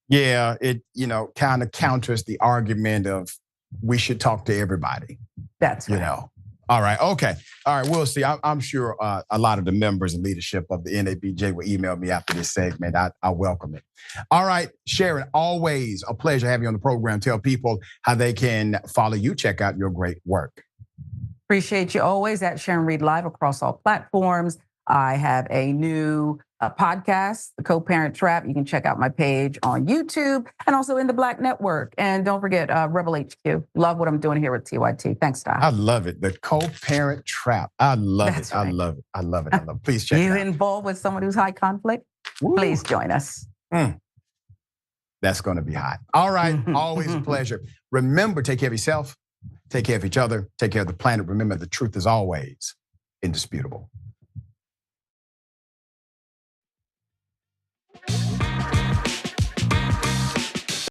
Yeah, it kind of counters the argument of we should talk to everybody. That's right. All right, okay. All right, we'll see. I'm sure a lot of the members and leadership of the NABJ will email me after this segment. I welcome it. All right, Sharon, always a pleasure having you on the program. Tell people how they can follow you, check out your great work. Appreciate you always at Sharon Reed Live across all platforms. I have a new podcast, The Co-Parent Trap. You can check out my page on YouTube and also in the Black Network. And don't forget Rebel HQ. Love what I'm doing here with TYT. Thanks, Doc. I love it. The Co-Parent Trap. I love it. Right. I love it. I love it. I love it. Please check it out. You involved with someone who's high conflict? Woo. Please join us. That's going to be hot. All right. Always a pleasure. Remember, take care of yourself. Take care of each other. Take care of the planet. Remember, the truth is always indisputable.